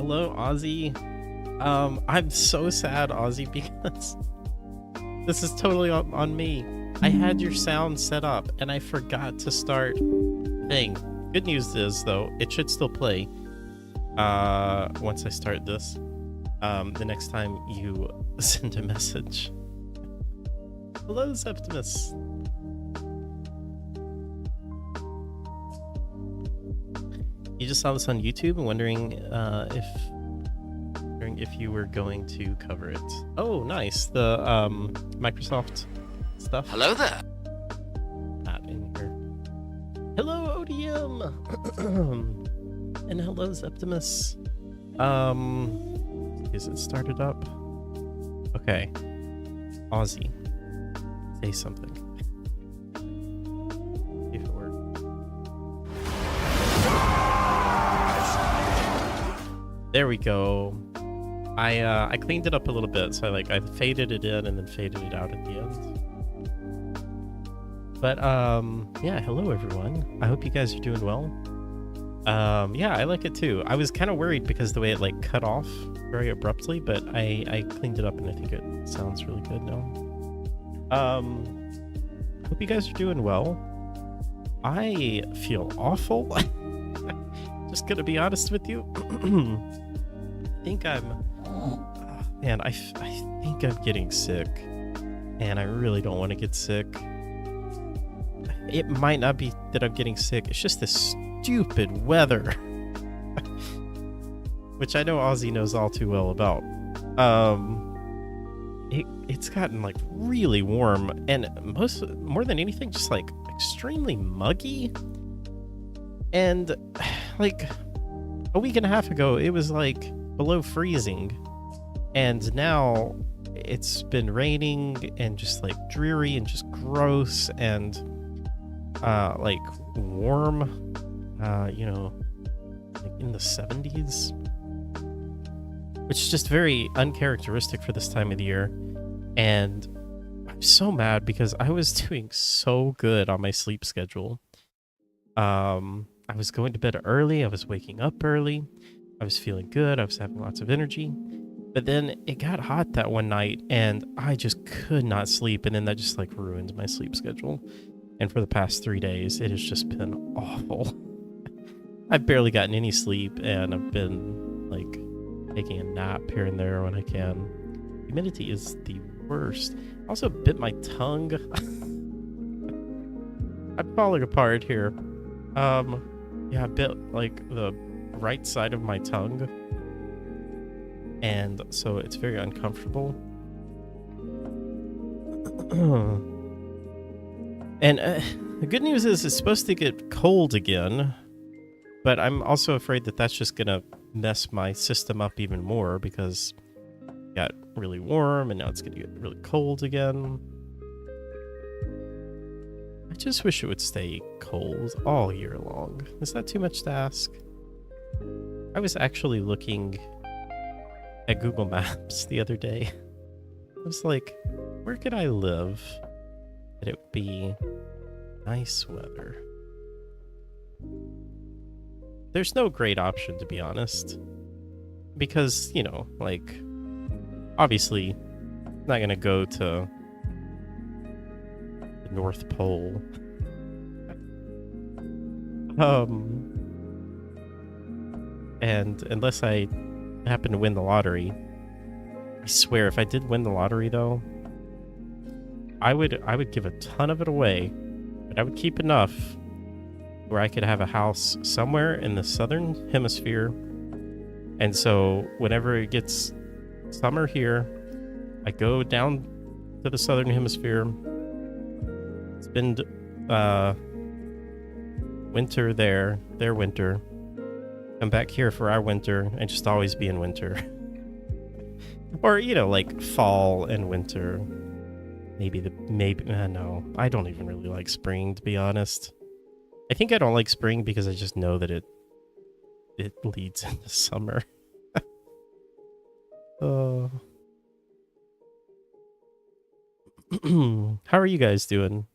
Hello, Ozzy. I'm so sad, Ozzy, because this is totally on me. I had your sound set up and I forgot to start thing. Good news is though, it should still play once I start this. The next time you send a message. Hello, Septimus. You just saw this on YouTube and wondering if you were going to cover it. Oh, nice. The Microsoft stuff. Hello there. Not in here. Hello, ODM. And hello, Septimus. Is it started up? Okay. Ozzy, say something. See if it works. There we go. I cleaned it up a little bit, so I faded it in and then faded it out at the end. But yeah, hello everyone. I hope you guys are doing well. Yeah, I like it too. I was kind of worried because the way it like cut off very abruptly, but I cleaned it up and I think it sounds really good now. Hope you guys are doing well. I feel awful. Just gonna be honest with you. I think I'm man, I think I'm getting sick, and I really don't want to get sick. It might not be that I'm getting sick, it's just this stupid weather. Which I know Ozzy knows all too well about. It's gotten like really warm, and more than anything, just like extremely muggy. And like a week and a half ago, it was like below freezing, and now it's been raining and just like dreary and just gross and like warm, you know, like in the 70s, which is just very uncharacteristic for this time of the year. And I'm so mad because I was doing so good on my sleep schedule. I was going to bed early, I was waking up early, I was feeling good, I was having lots of energy. But then it got hot that one night and I just could not sleep, and then that just like ruined my sleep schedule. And for the past 3 days, it has just been awful. I've barely gotten any sleep, and I've been like taking a nap here and there when I can. Humidity is the worst. Also bit my tongue. I'm falling apart here. Yeah, I bit like the right side of my tongue, and so it's very uncomfortable. And the good news is it's supposed to get cold again, but I'm also afraid that that's just gonna mess my system up even more because it got really warm and now it's gonna get really cold again. I just wish it would stay cold all year long. Is that too much to ask? I was actually looking at Google Maps the other day. I was like, where could I live that it would be nice weather? There's no great option, to be honest. Because, you know, like, obviously, I'm not gonna go to the North Pole. And unless I happen to win the lottery, I swear, if I did win the lottery, though, I would give a ton of it away, but I would keep enough where I could have a house somewhere in the southern hemisphere. And so whenever it gets summer here, I go down to the southern hemisphere, spend winter there, their winter, come back here for our winter, and just always be in winter. Or, you know, like fall and winter. No, I don't even really like spring, to be honest. I think I don't like spring because I just know that it leads into summer. How are you guys doing?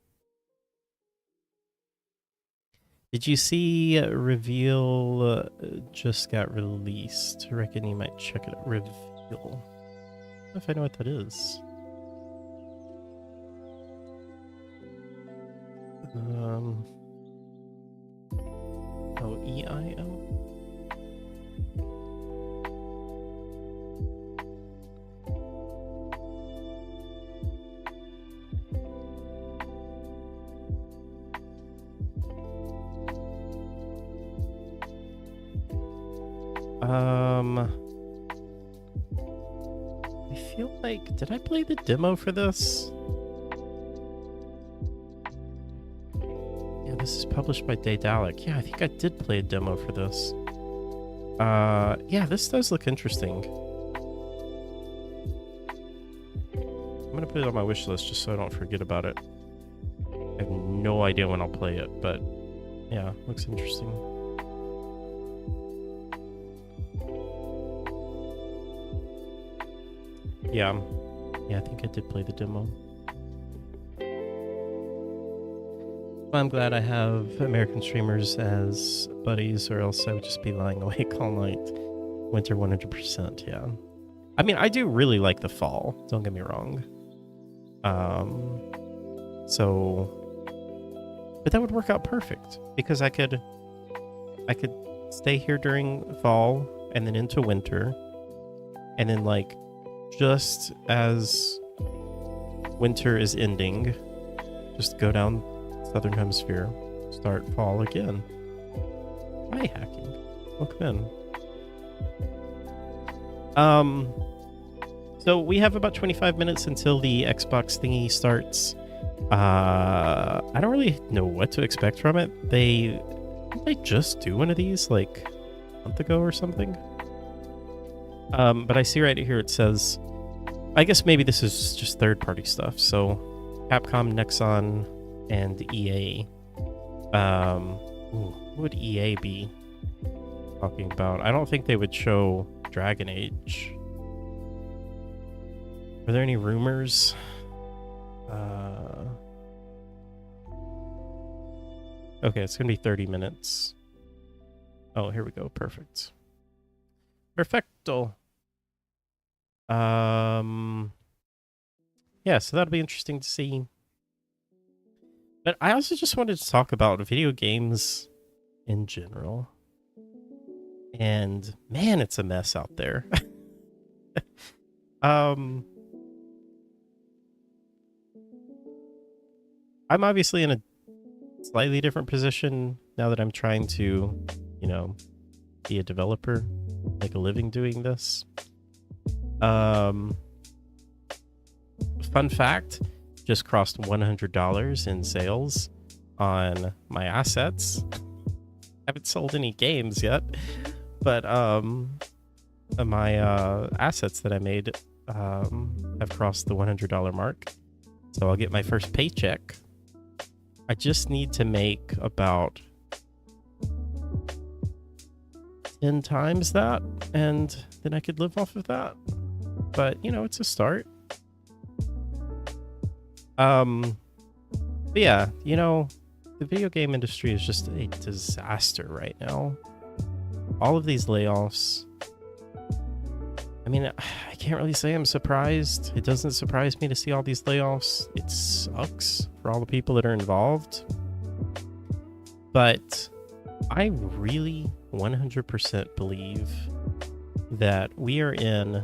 Did you see Reveal just got released? I reckon you might check it out. Reveal. I don't know if I know what that is. Oh, EIL? I feel like, did I play the demo for this? Yeah, this is published by Daedalic. Yeah, I think I did play a demo for this. Yeah, this does look interesting. I'm gonna put it on my wish list just so I don't forget about it. I have no idea when I'll play it, but yeah, looks interesting. Yeah, I think I did play the demo. I'm glad I have American streamers as buddies, or else I would just be lying awake all night. Winter 100%, yeah. I mean, I do really like the fall, don't get me wrong. But that would work out perfect, because I could stay here during fall and then into winter, and then like just as winter is ending, just go down Southern Hemisphere, start fall again. Hi, hacking. Welcome in. So we have about 25 minutes until the Xbox thingy starts. I don't really know what to expect from it. Did they just do one of these like a month ago or something? But I see right here it says, I guess maybe this is just third-party stuff. So Capcom, Nexon, and EA. What would EA be talking about? I don't think they would show Dragon Age. Are there any rumors? Okay, it's gonna be 30 minutes. Oh, here we go. Perfect. Perfecto. Yeah, so that'll be interesting to see. But I also just wanted to talk about video games in general. And man, it's a mess out there. I'm obviously in a slightly different position now that I'm trying to, you know, be a developer, make a living doing this. Fun fact, just crossed $100 in sales on my assets. Haven't sold any games yet, but my assets that I made have crossed the $100 mark. So I'll get my first paycheck. I just need to make about 10 times that, and then I could live off of that. But, you know, it's a start. But yeah, you know, the video game industry is just a disaster right now. All of these layoffs. I mean, I can't really say I'm surprised. It doesn't surprise me to see all these layoffs. It sucks for all the people that are involved. But I really 100% believe that we are in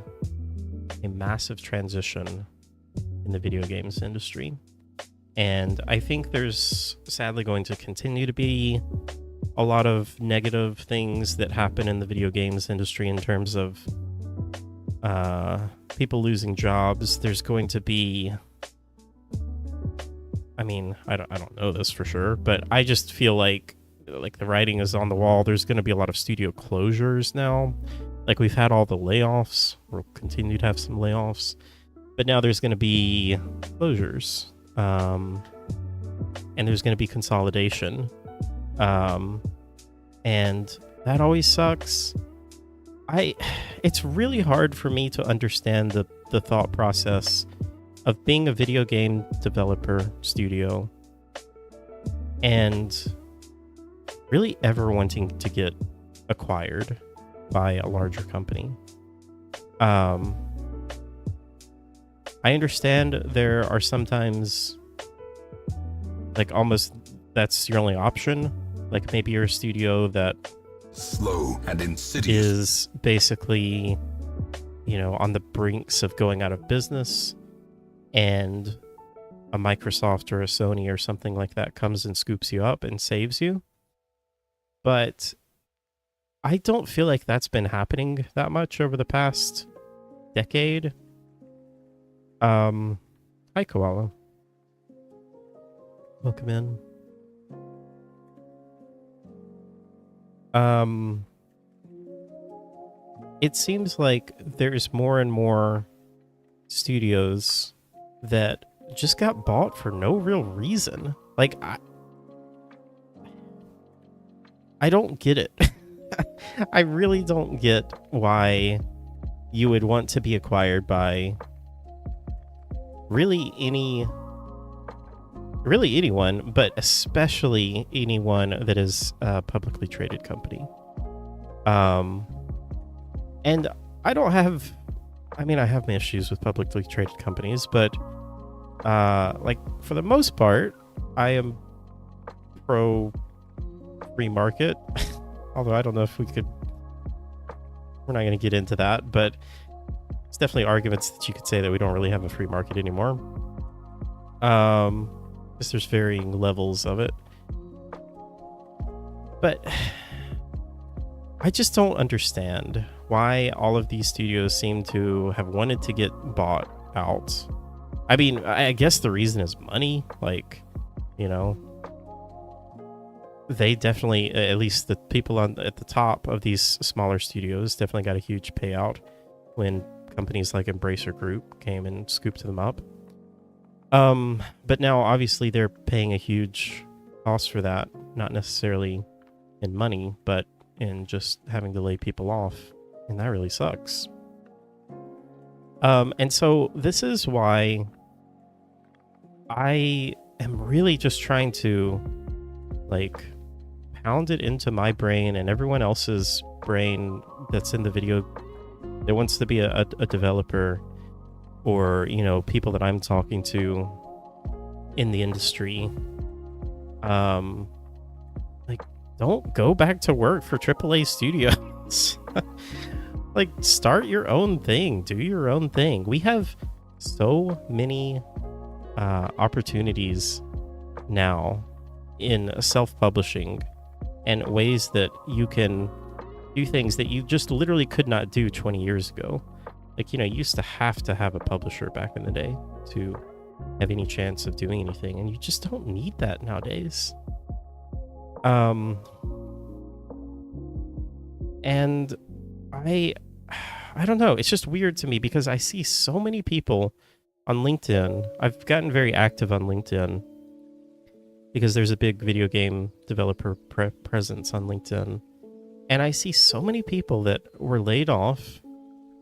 a massive transition in the video games industry. And I think there's sadly going to continue to be a lot of negative things that happen in the video games industry in terms of people losing jobs. There's going to be, I mean, I don't know this for sure, but I just feel like the writing is on the wall. There's going to be a lot of studio closures now. Like, we've had all the layoffs. We'll continue to have some layoffs, but now there's going to be closures, and there's going to be consolidation, and that always sucks. It's really hard for me to understand the thought process of being a video game developer studio and really ever wanting to get acquired by a larger company. I understand there are sometimes, like, almost that's your only option. Like, maybe you're a studio that slow and insidious is basically, on the brinks of going out of business, and a Microsoft or a Sony or something like that comes and scoops you up and saves you. But I don't feel like that's been happening that much over the past decade. Hi, Koala. Welcome in. It seems like there's more and more studios that just got bought for no real reason. Like, I don't get it. I really don't get why you would want to be acquired by really anyone, but especially anyone that is a publicly traded company. And I have my issues with publicly traded companies, but like, for the most part, I am pro free market. Although I don't know if we're not going to get into that, but it's definitely arguments that you could say that we don't really have a free market anymore. Because there's varying levels of it. But I just don't understand why all of these studios seem to have wanted to get bought out. I mean, I guess the reason is money. Like, they definitely, at least the people at the top of these smaller studios, definitely got a huge payout when companies like Embracer Group came and scooped them up. But now obviously they're paying a huge cost for that, not necessarily in money, but in just having to lay people off, and that really sucks. And so this is why I am really just trying to, like, pound it into my brain and everyone else's brain that's in the video that wants to be a developer, or people that I'm talking to in the industry. Like, don't go back to work for AAA studios. Like, start your own thing, do your own thing. We have so many opportunities now in self-publishing and ways that you can do things that you just literally could not do 20 years ago. Like, you used to have a publisher back in the day to have any chance of doing anything, and you just don't need that nowadays. And I don't know, it's just weird to me because I see so many people on LinkedIn. I've gotten very active on LinkedIn because there's a big video game developer presence on LinkedIn. And I see so many people that were laid off,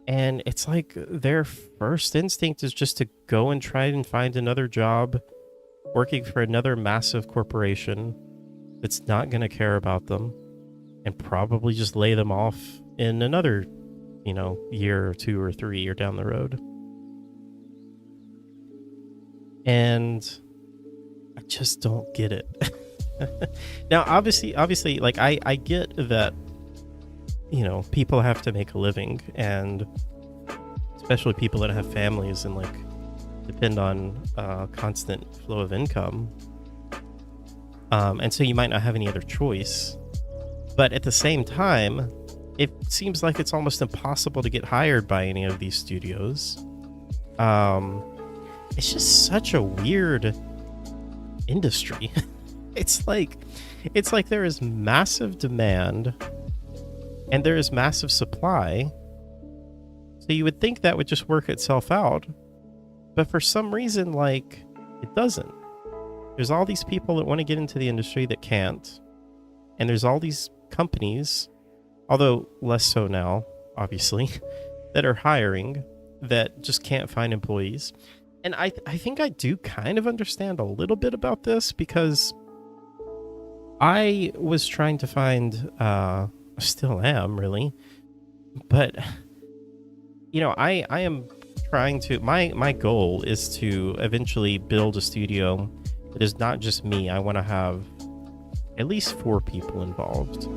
and it's like their first instinct is just to go and try and find another job working for another massive corporation that's not going to care about them and probably just lay them off in another, year or 2 or 3 or down the road. And I just don't get it. Now, obviously, like, I get that, people have to make a living, and especially people that have families and, like, depend on constant flow of income. And so you might not have any other choice. But at the same time, it seems like it's almost impossible to get hired by any of these studios. It's just such a weird industry. It's like there is massive demand and there is massive supply. So you would think that would just work itself out. But for some reason, like, it doesn't. There's all these people that want to get into the industry that can't. And there's all these companies, although less so now, obviously, that are hiring that just can't find employees. And I think I do kind of understand a little bit about this because I was trying to find, still am really, but I am trying to. My goal is to eventually build a studio that is not just me. I want to have at least 4 people involved.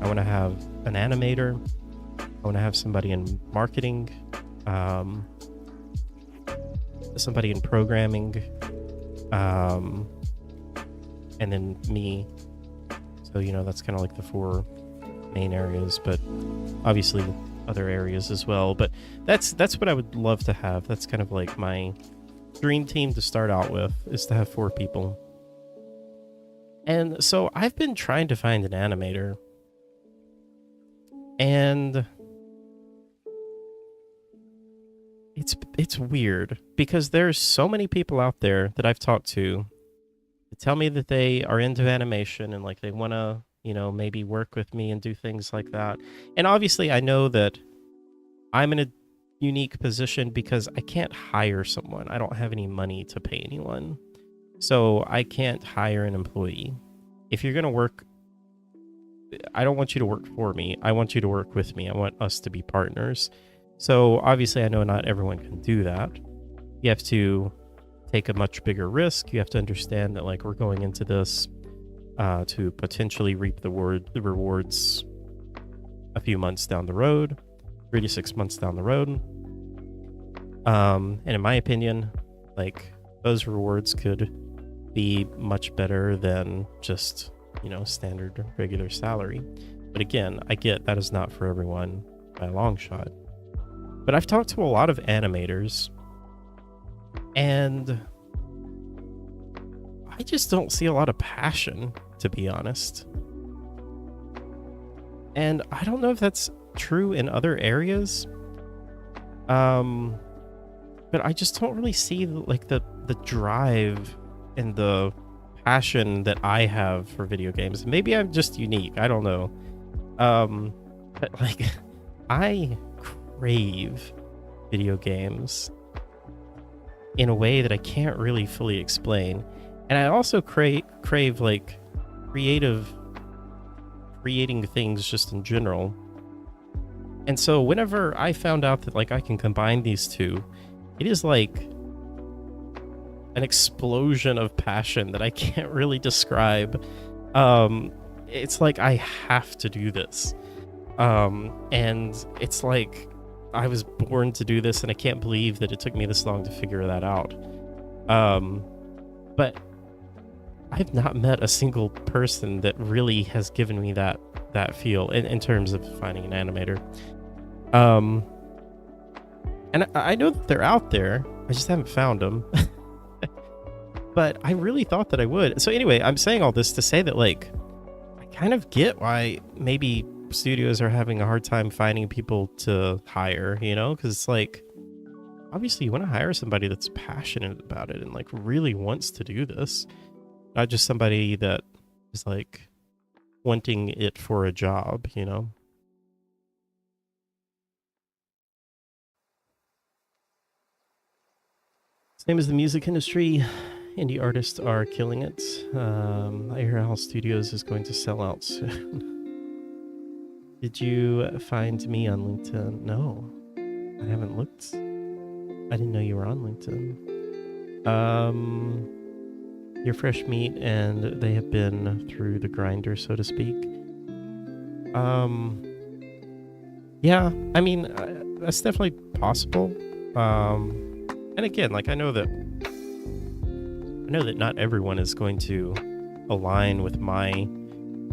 I want to have an animator. I want to have somebody in marketing, um, somebody in programming, um, and then me. So that's kind of like the 4 main areas, but obviously other areas as well. But that's what I would love to have. That's kind of like my dream team to start out with, is to have 4 people. And so I've been trying to find an animator, and it's weird because there's so many people out there that I've talked to that tell me that they are into animation and like they want to, maybe work with me and do things like that. And obviously I know that I'm in a unique position because I can't hire someone. I don't have any money to pay anyone. So I can't hire an employee. If you're going to work, I don't want you to work for me. I want you to work with me. I want us to be partners. So obviously I know not everyone can do that. You have to take a much bigger risk. You have to understand that like we're going into this to potentially reap the rewards a few months down the road, 3 to 6 months down the road. And in my opinion, like those rewards could be much better than just, standard regular salary. But again, I get that is not for everyone by a long shot. But I've talked to a lot of animators, and I just don't see a lot of passion, to be honest. And I don't know if that's true in other areas. But I just don't really see like the drive and the passion that I have for video games. Maybe I'm just unique. I don't know. But like I crave video games in a way that I can't really fully explain. And I also crave like creating things just in general. And so whenever I found out that like I can combine these two, it is like an explosion of passion that I can't really describe. It's like I have to do this. And it's like I was born to do this, and I can't believe that it took me this long to figure that out. But I've not met a single person that really has given me that feel in terms of finding an animator. And I know that they're out there. I just haven't found them. But I really thought that I would. So anyway, I'm saying all this to say that like I kind of get why maybe studios are having a hard time finding people to hire, because it's like obviously you want to hire somebody that's passionate about it and like really wants to do this, not just somebody that is like wanting it for a job. Same as the music industry, indie artists are killing it. I hear House Studios is going to sell out soon. Did you find me on LinkedIn? No, I haven't looked. I didn't know you were on LinkedIn. You're fresh meat, and they have been through the grinder, so to speak. Yeah, I mean, that's definitely possible. And again, like I know that not everyone is going to align with my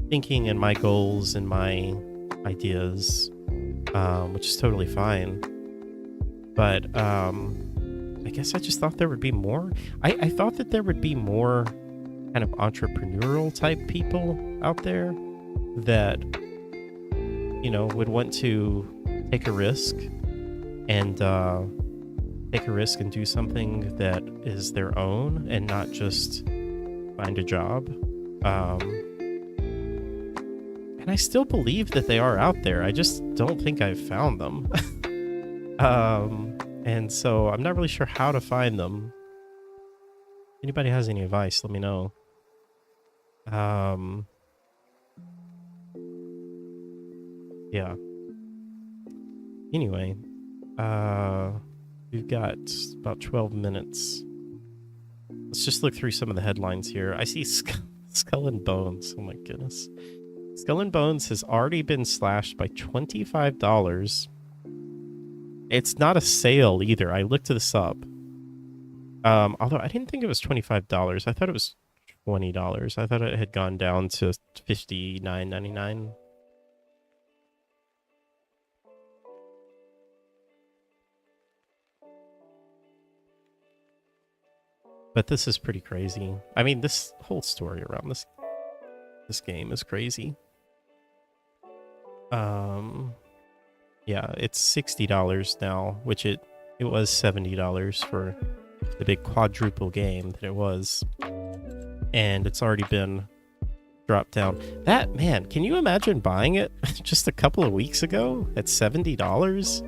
thinking and my goals and my ideas, which is totally fine. But I guess I just thought there would be more. I thought that there would be more kind of entrepreneurial type people out there that, would want to take a risk and do something that is their own and not just find a job. And I still believe that they are out there. I just don't think I've found them. And so I'm not really sure how to find them. If anybody has any advice, let me know. Yeah. Anyway, we've got about 12 minutes. Let's just look through some of the headlines here. I see Skull and Bones. Oh my goodness. Skull and Bones has already been slashed by $25. It's not a sale either. I looked this up. Although I didn't think it was $25. I thought it was $20. I thought it had gone down to $59.99. But this is pretty crazy. I mean, this whole story around this game is crazy. Yeah, it's $60 now, which it was $70 for the big quadruple game that it was. And it's already been dropped down. That, man, can you imagine buying it just a couple of weeks ago at $70?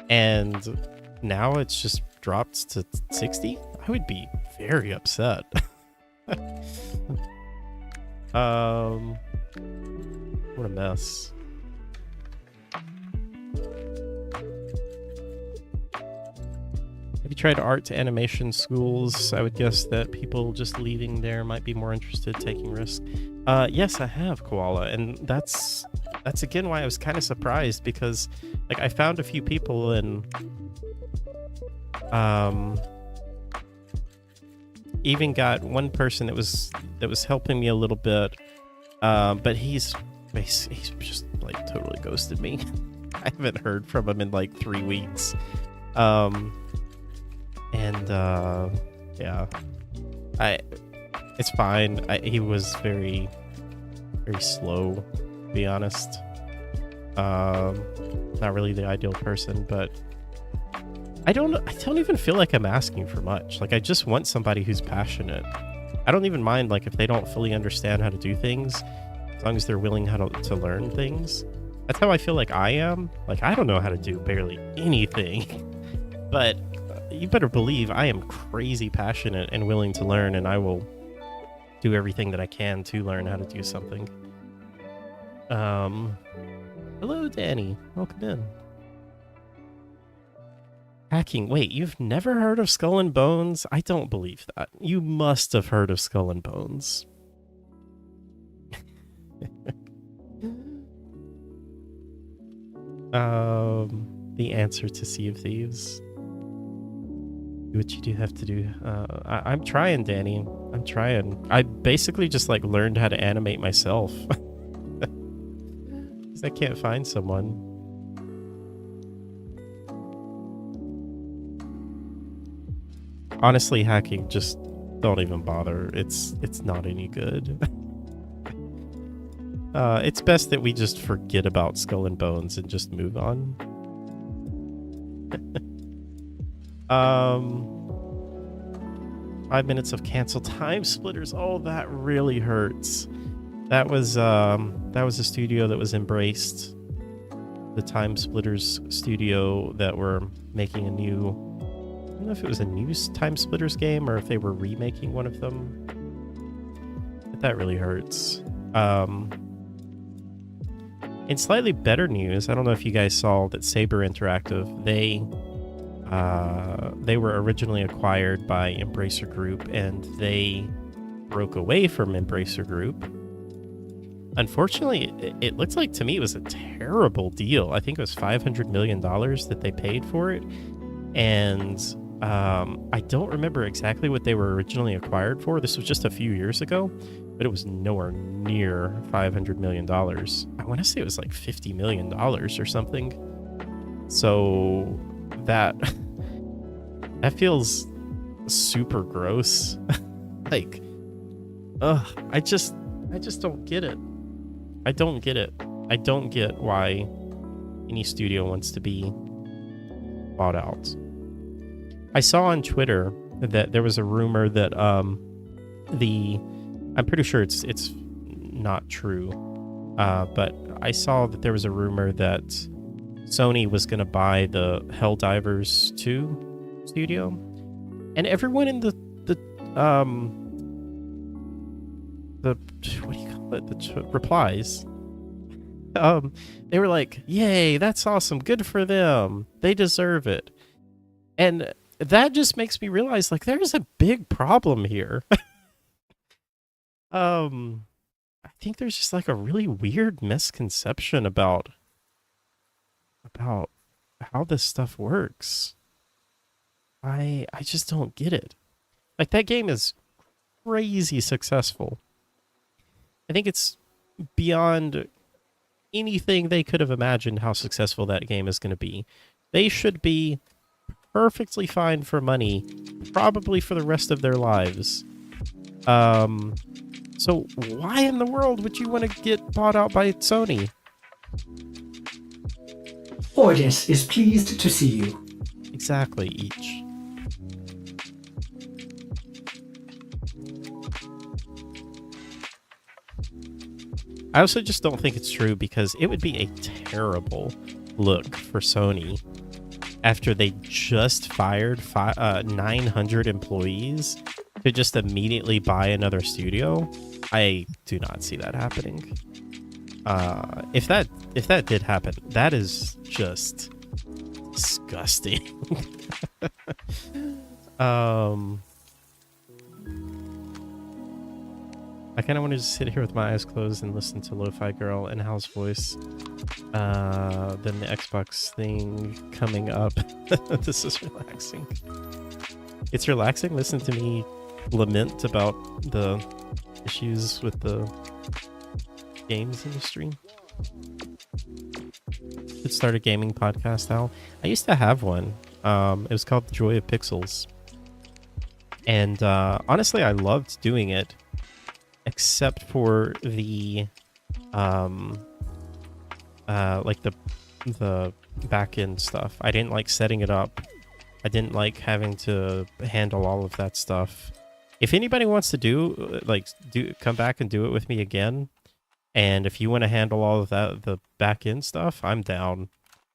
And now it's just dropped to 60? I would be very upset. What a mess. Have you tried art to animation schools? I would guess that people just leaving there might be more interested taking risks. Yes, I have, Koala, and that's again why I was kind of surprised, because like I found a few people and even got one person that was helping me a little bit, but he's just like totally ghosted me. I haven't heard from him in like 3 weeks. Yeah, it's fine. He was very, very slow, to be honest. Not really the ideal person, but I don't even feel like I'm asking for much. Like, I just want somebody who's passionate. I don't even mind like if they don't fully understand how to do things, as long as they're willing to learn things. That's how I feel like I am. Like, I don't know how to do barely anything, but you better believe I am crazy passionate and willing to learn, and I will do everything that I can to learn how to do something. Hello, Danny. Welcome in. Hacking. Wait, you've never heard of Skull and Bones? I don't believe that. You must have heard of Skull and Bones. The answer to Sea of Thieves. Do what you do have to do. I'm trying, Danny. I'm trying. I basically just like learned how to animate myself. Because I can't find someone. Honestly, hacking, just don't even bother. It's not any good. It's best that we just forget about Skull and Bones and just move on. 5 minutes of canceled Time Splitters. Oh, that really hurts. That was a studio that was embraced. The Time Splitters studio that were making a new, I don't know if it was a new Time Splitters game or if they were remaking one of them. But that really hurts. In slightly better news, I don't know if you guys saw that Saber Interactive, they were originally acquired by Embracer Group, and they broke away from Embracer Group. Unfortunately, it looks like to me it was a terrible deal. I think it was $500 million that they paid for it. And I don't remember exactly what they were originally acquired for. This was just a few years ago, but it was nowhere near $500 million. I want to say it was like $50 million or something. So that feels super gross. Like, I just don't get it. I don't get it. I don't get why any studio wants to be bought out. I saw on Twitter that there was a rumor that I'm pretty sure it's not true, but I saw that there was a rumor that Sony was going to buy the Helldivers 2 studio, and everyone in the what do you call it? The replies They were like, "Yay, that's awesome. Good for them. They deserve it." And that just makes me realize like there's a big problem here. I think there's just like a really weird misconception about how this stuff works. I just don't get it. Like that game is crazy successful. I think it's beyond anything they could have imagined how successful that game is going to be. They should be perfectly fine for money, probably for the rest of their lives. So why in the world would you want to get bought out by Sony? Audience is pleased to see you. Exactly, each. I also just don't think it's true because it would be a terrible look for Sony after they just fired 900 employees to just immediately buy another studio. I do not see that happening. If that did happen, that is just disgusting. I kind of want to just sit here with my eyes closed and listen to Lo-Fi Girl and Hal's voice. Then the Xbox thing coming up. This is relaxing. It's relaxing. Listen to me lament about the issues with the games industry. Should start a gaming podcast, Hal. I used to have one. It was called The Joy of Pixels. And honestly, I loved doing it. Except for the like the back end stuff. I didn't like setting it up. I didn't like having to handle all of that stuff. If anybody wants to come back and do it with me again, and if you want to handle all of that, the back end stuff, I'm down.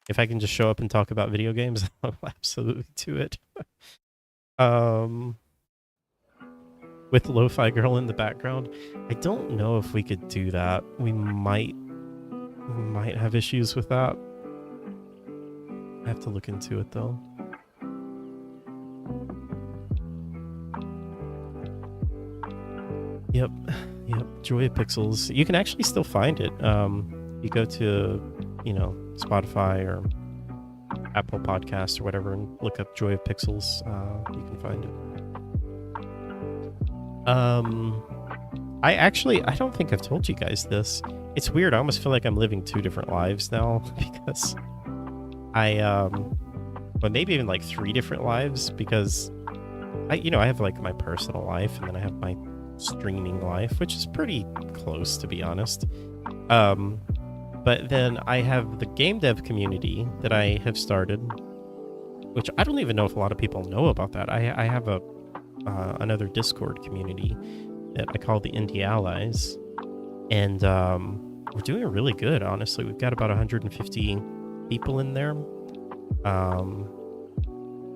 If I can just show up and talk about video games, I'll absolutely do it. With Lo-Fi Girl in the background, I don't know if we could do that. We might have issues with that. I have to look into it though. Yep, Joy of Pixels. You can actually still find it. You go to, Spotify or Apple Podcasts or whatever and look up Joy of Pixels. You can find it. I don't think I've told you guys this. It's weird. I almost feel like I'm living two different lives now because but maybe even like three different lives because I have like my personal life and then I have my streaming life, which is pretty close to be honest. But then I have the game dev community that I have started, which I don't even know if a lot of people know about that. I have another Discord community that I call the Indie Allies, and we're doing really good, honestly. We've got about 150 people in there,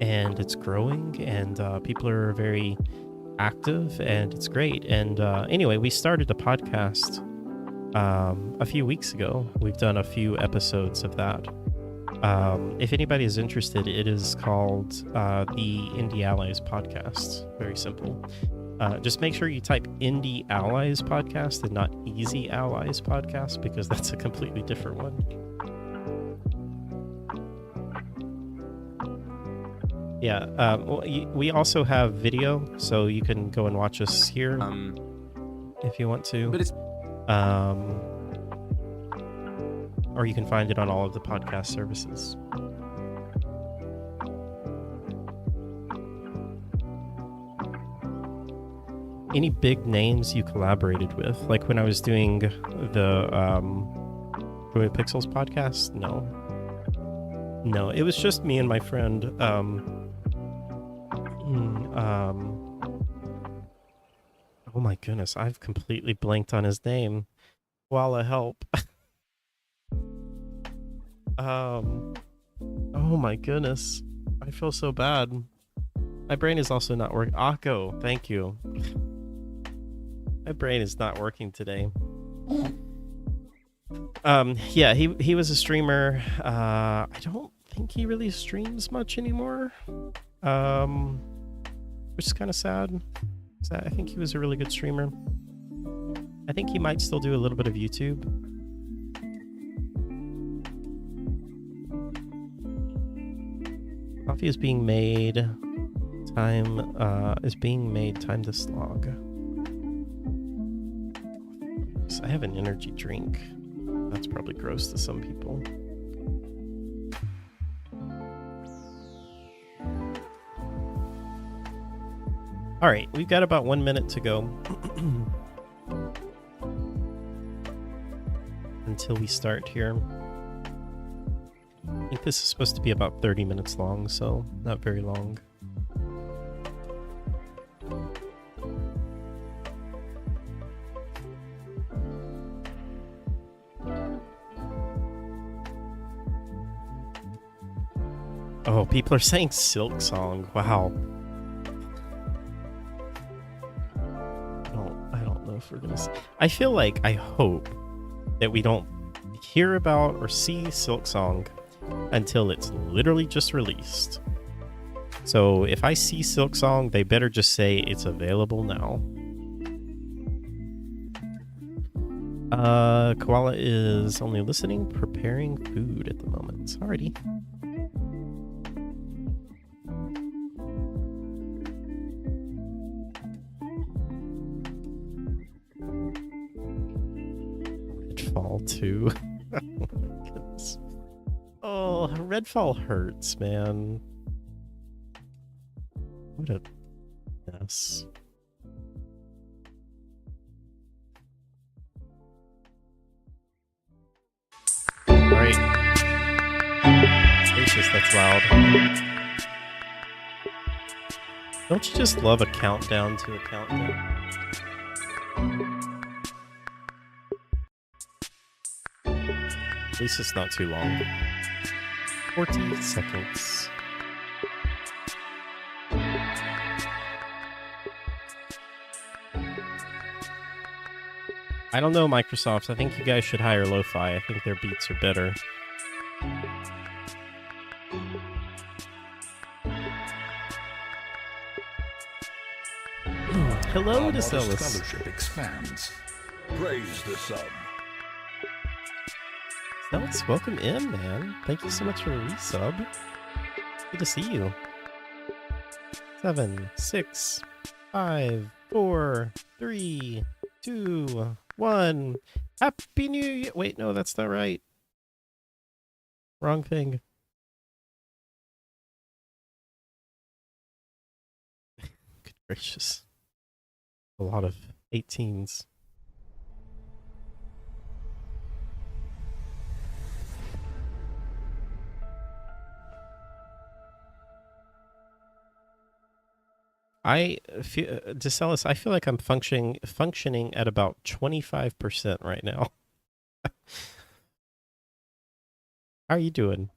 and it's growing, and people are very active, and it's great. And anyway, we started a podcast a few weeks ago. We've done a few episodes of that. If anybody is interested, it is called the Indie Allies Podcast. Very simple. Just make sure you type Indie Allies Podcast and not Easy Allies Podcast, because that's a completely different one. Yeah, we also have video, so you can go and watch us here if you want to. But it's or you can find it on all of the podcast services. Any big names you collaborated with? Like when I was doing the Joy of Pixels podcast? No, it was just me and my friend. Oh my goodness, I've completely blanked on his name. Walla help. Oh my goodness. I feel so bad. My brain is also not working. Akko, thank you. My brain is not working today. Yeah, he was a streamer. I don't think he really streams much anymore. Which is kind of sad. I think he was a really good streamer. I think he might still do a little bit of YouTube. Coffee is being made. Time is being made. Time to slog. I have an energy drink. That's probably gross to some people. All right, we've got about 1 minute to go until we start here. I think this is supposed to be about 30 minutes long, so not very long. Oh, people are saying Silk Song. Wow. I don't know if we're gonna see. I feel like, I hope that we don't hear about or see Silk Song until it's literally just released. So if I see Silk Song, they better just say it's available now. Koala is only listening, preparing food at the moment. Alrighty. Redfall 2. Oh my goodness. Oh, Redfall hurts, man. What a mess. Alright. Gracious, that's loud. Don't you just love a countdown to a countdown? At least it's not too long. 40 seconds. I don't know, Microsoft. I think you guys should hire Lofi. I think their beats are better. Hello to Celis. Scholarship expands. Praise the sub. Celis, welcome in, man. Thank you so much for the resub. Good to see you. 7, 6, 5, 4, 3, 2, 1. Happy New Year! Wait, no, that's not right. Wrong thing. Good gracious. A lot of 18s. I feel, DeCellis, I feel like I'm functioning at about 25% right now. How are you doing?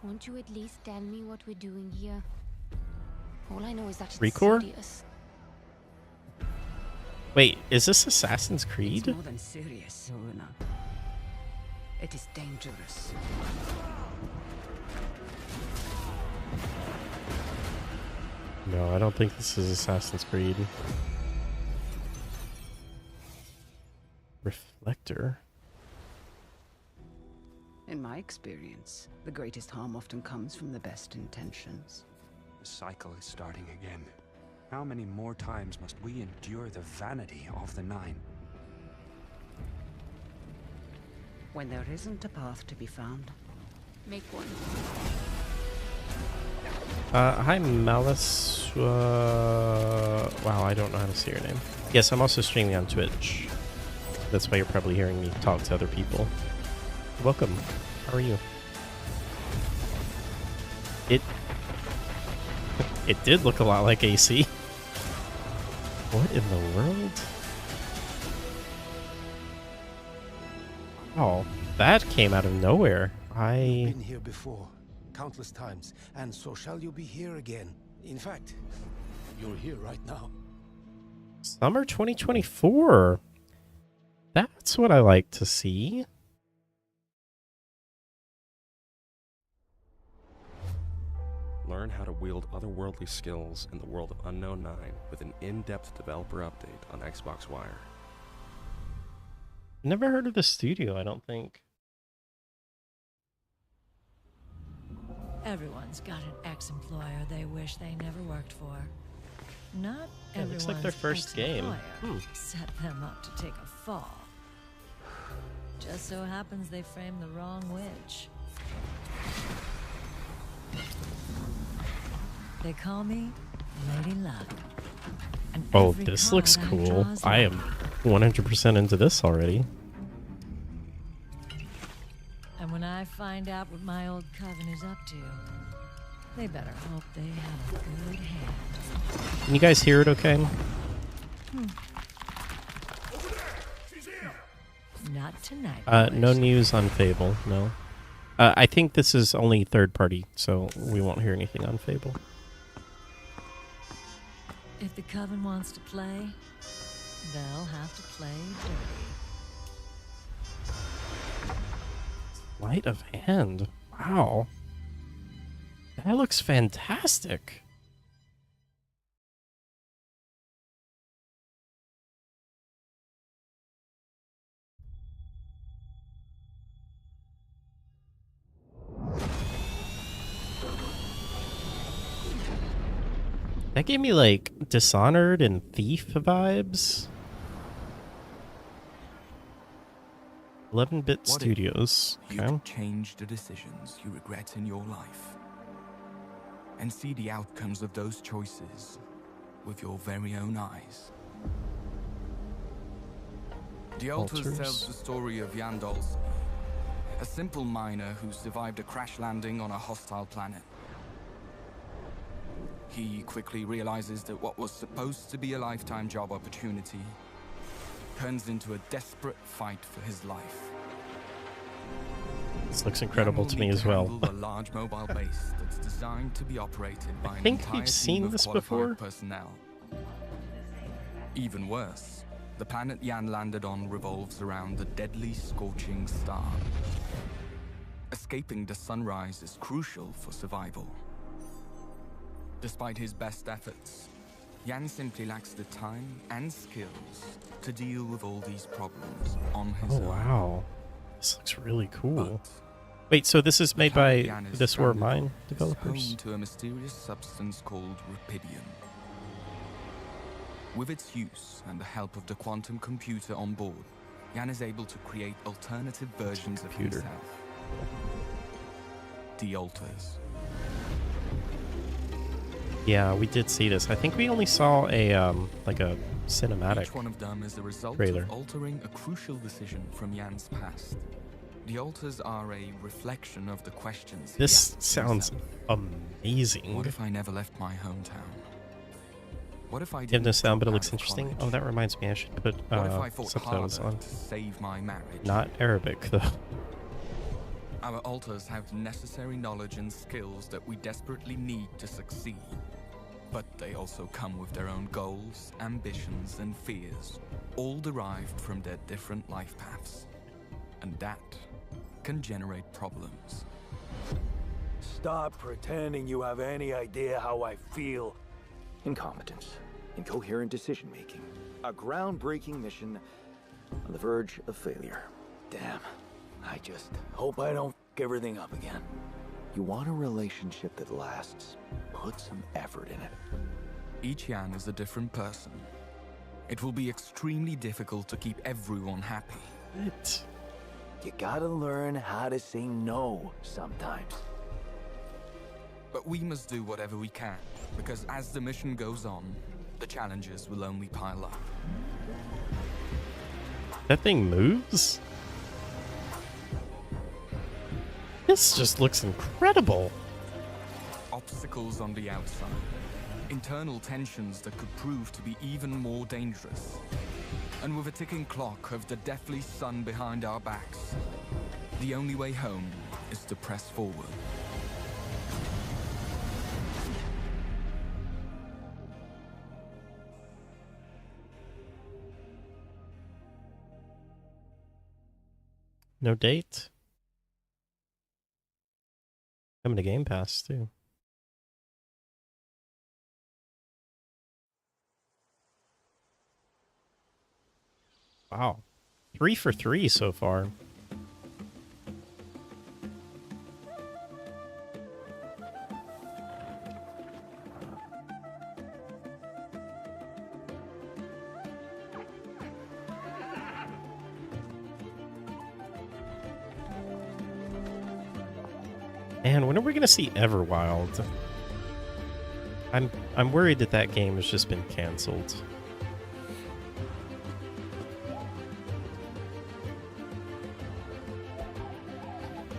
Won't you at least tell me what we're doing here? All I know is that it's Recore? serious. Wait, is this Assassin's Creed? It's more than serious, Luna. It is dangerous. No, I don't think this is Assassin's Creed. Reflector? In my experience, the greatest harm often comes from the best intentions. The cycle is starting again. How many more times must we endure the vanity of the Nine? When there isn't a path to be found, Make one. Hi, Malice. Wow, I don't know how to say your name. Yes, I'm also streaming on Twitch. That's why you're probably hearing me talk to other people. Welcome. How are you? It did look a lot like AC. What in the world? Oh, that came out of nowhere. You've been here before, countless times, and so shall you be here again. In fact, you're here right now. Summer 2024. That's what I like to see. Learn how to wield otherworldly skills in the world of Unknown 9 with an in-depth developer update on Xbox Wire. Never heard of the studio, I don't think. Everyone's got an ex-employer they wish they never worked for. Not Yeah, it looks like their everyone's first game. ex-employer set them up to take a fall. Just so happens they framed the wrong witch. They call me Lady Luck. And Oh, every this looks card I cool. draw is I am 100% into this already. And when I find out what my old coven is up to, they better hope they have a good hand. Can you guys hear it okay? Not tonight. No news on Fable, no. I think this is only third party, so we won't hear anything on Fable. If the coven wants to play, they'll have to play dirty. Light of hand. Wow. That looks fantastic. That gave me like Dishonored and Thief vibes. 11-bit What if studios. You Okay. could change the decisions you regret in your life and see the outcomes of those choices with your very own eyes. The Altars Altars. tells the story of Jan Dolce, a simple miner who survived a crash landing on a hostile planet. He quickly realizes that what was supposed to be a lifetime job opportunity turns into a desperate fight for his life. This looks incredible Jan to will me need as to well. handle a large mobile base that's designed to be operated by an think entire we've seen team of this qualified before. personnel. Even worse, the planet Jan landed on revolves around the deadly scorching star. Escaping the sunrise is crucial for survival. Despite his best efforts, Jan simply lacks the time and skills to deal with all these problems on his Oh own. wow. This looks really cool. But Wait, so this is the made planet by Jan is This War stranded Mine is developers? home to a mysterious substance called Rapidium. With its use and the help of the quantum computer on board, Jan is able to create alternative versions of computer. himself. The Altars. Yeah, we did see this. I think we only saw a like a cinematic. Each one of them is the result trailer. of altering a crucial decision from Jan's past. The Altars are a reflection of the questions he This asked sounds himself. amazing. What if I never left my hometown? What if I You have didn't no sound, but it drop looks out of interesting. college? Oh, that reminds me. I should put What if I fought subtitles harder on. to save my marriage? Not Arabic though. Our altars have necessary knowledge and skills that we desperately need to succeed. But they also come with their own goals, ambitions, and fears, all derived from their different life paths. And that can generate problems. Stop pretending you have any idea how I feel. Incompetence, incoherent decision-making, a groundbreaking mission on the verge of failure. Damn, I just hope I don't f everything up again. You want a relationship that lasts. Put some effort in it. Each Jan is a different person. It will be extremely difficult to keep everyone happy. You gotta learn how to say no sometimes. But we must do whatever we can, because as the mission goes on, the challenges will only pile up. That thing moves? This just looks incredible. Obstacles on the outside. Internal tensions that could prove to be even more dangerous. And with a ticking clock of the deathly sun behind our backs, the only way home is to press forward. No date. Coming to Game Pass too. Wow. 3 for 3 so far. Man, when are we gonna see Everwild? I'm worried that that game has just been canceled.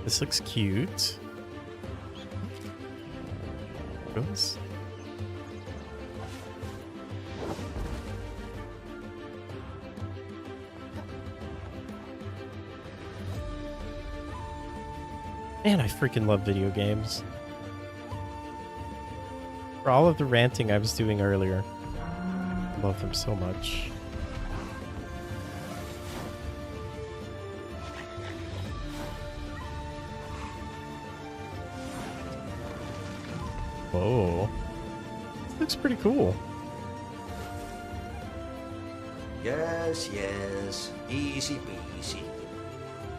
This looks cute. Goes. Man, I freaking love video games. For all of the ranting I was doing earlier, I love them so much. Whoa. This looks pretty cool. Yes, yes. Easy peasy.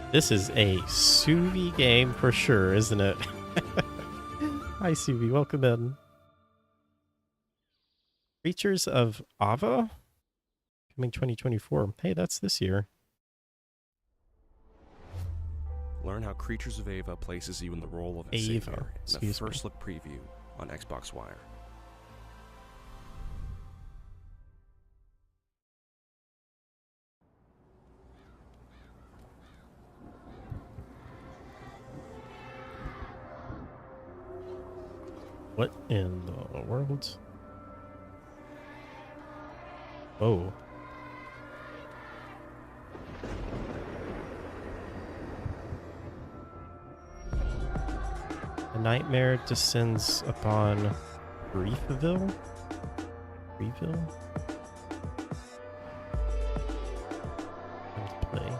This is a Suvi game for sure, isn't it? Hi, Suvi. Welcome in. Creatures of Ava? Coming 2024. Hey, that's this year. Learn how Creatures of Ava places you in the role of a Ava, savior in the excuse me. first look preview on Xbox Wire. What in the world? Oh. A nightmare descends upon Griefville? Griefville? Time to play.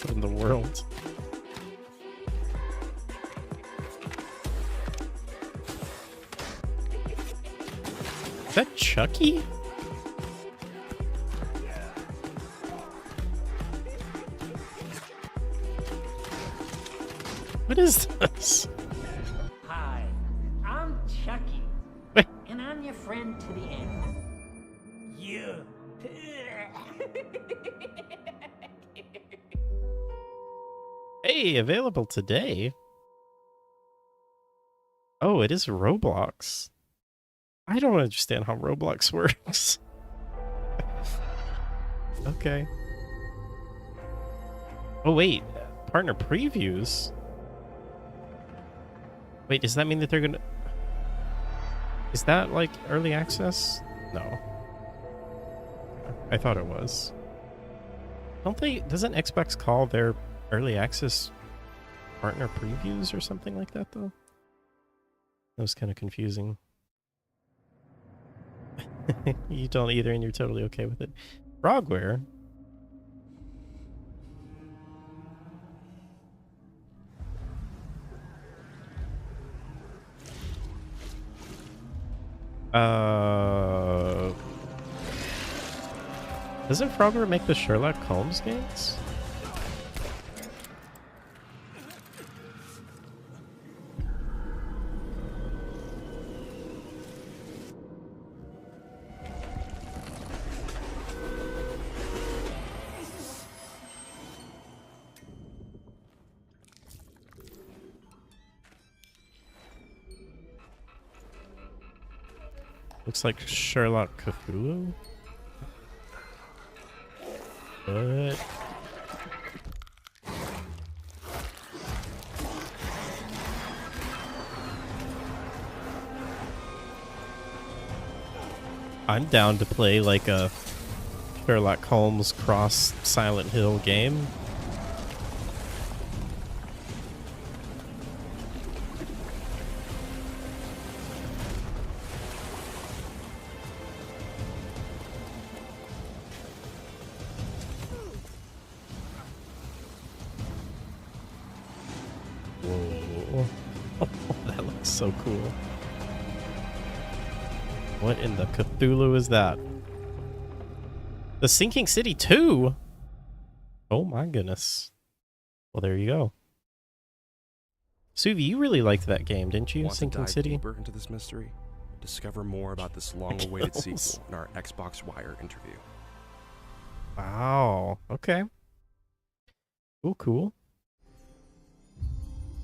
What in the world? Is that Chucky? What is this? Hi, I'm Chucky. Wait. And I'm your friend to the end. You. Hey, available today. Oh, it is Roblox. I don't understand how Roblox works. Okay. Oh, wait. Partner previews? Wait, does that mean that they're gonna... Is that, like, early access? No. I thought it was. Don't they... Doesn't Xbox call their early access partner previews or something like that, though? That was kind of confusing. You don't either, and you're totally okay with it. Frogware? Doesn't Frogware make the Sherlock Holmes games? Looks like Sherlock Cthulhu. What? I'm down to play like a Sherlock Holmes cross Silent Hill game. That looks so cool. What in the Cthulhu is that? The Sinking City 2? Oh my goodness. Well, there you go. Suvi, you really liked that game, didn't you? Want Sinking to dive City? deeper into this mystery? Discover more about this long-awaited sequel in our Xbox Wire interview. Wow. Okay. Cool, cool.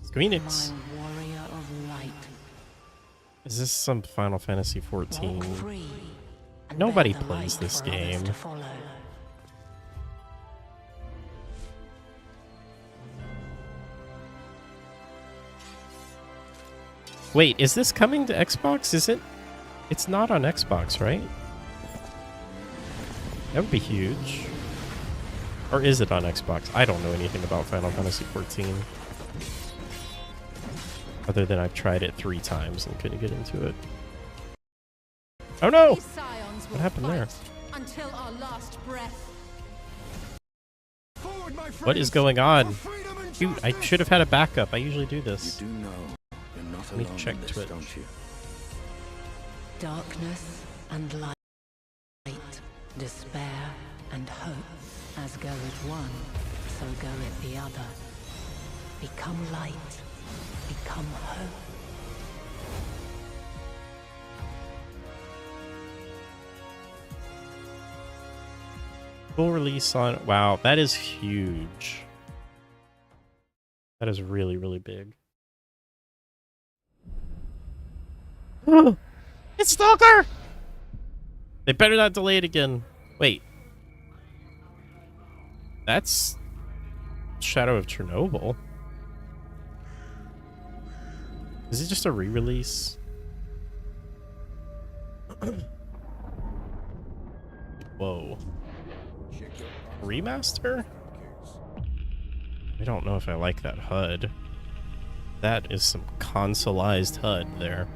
Squeenix. My warrior of light. Is this some Final Fantasy 14? Walk free and Nobody bear the plays light this for others game. to follow. Wait, is this coming to Xbox? Is it? It's not on Xbox, right? That would be huge. Or is it on Xbox? I don't know anything about Final Fantasy 14. Other than I've tried it 3 times and couldn't get into it. Oh no! What happened there? Until our last breath. What is going on? Dude, I should have had a backup. I usually do this. You do know you're not Let me alone check in this, Twitch. don't you? Darkness and light, despair and hope. As goeth one, so goeth the other. Become light, become hope. Full release on... Wow, that is huge. That is really, really big. It's Stalker! They better not delay it again. Wait. That's Shadow of Chernobyl. Is it just a re-release? Whoa. Remaster? I don't know if I like that HUD. That is some consoleized HUD there.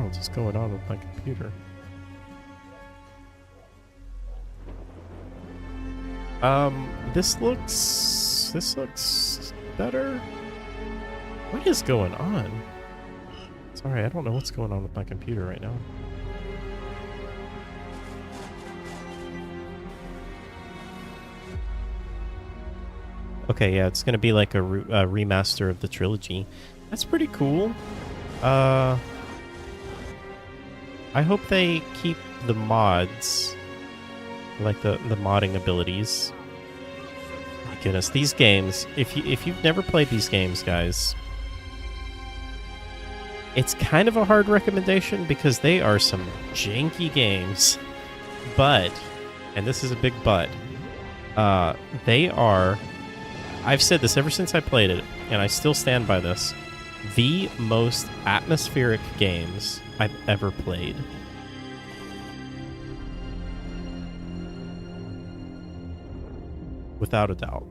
What's going on with my computer? This looks better. What is going on? Sorry, I don't know what's going on with my computer right now. Okay, yeah, it's gonna be like a remaster of the trilogy. That's pretty cool. I hope they keep the mods, like the modding abilities. My goodness, these games, if you've never played these games, guys, it's kind of a hard recommendation because they are some janky games. But, and this is a big but, they are, I've said this ever since I played it, and I still stand by this, the most atmospheric games I've ever played. Without a doubt.